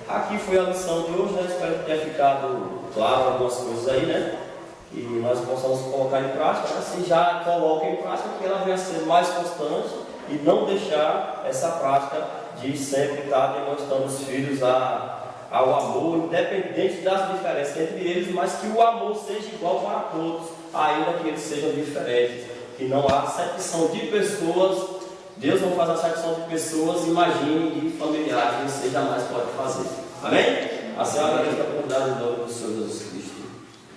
Aqui foi a lição de hoje, né? Espero que tenha ficado claro algumas coisas aí, né? E nós possamos colocar em prática, assim já coloca em prática que ela venha a ser mais constante e não deixar essa prática de sempre estar demonstrando os filhos ao amor, independente das diferenças entre eles, mas que o amor seja igual para todos, ainda que eles sejam diferentes, que não há acepção de pessoas. Deus não faz acepção de pessoas, imagine de familiares, você jamais pode fazer. Amém? A Senhora agradeço a oportunidade do Senhor Jesus Cristo.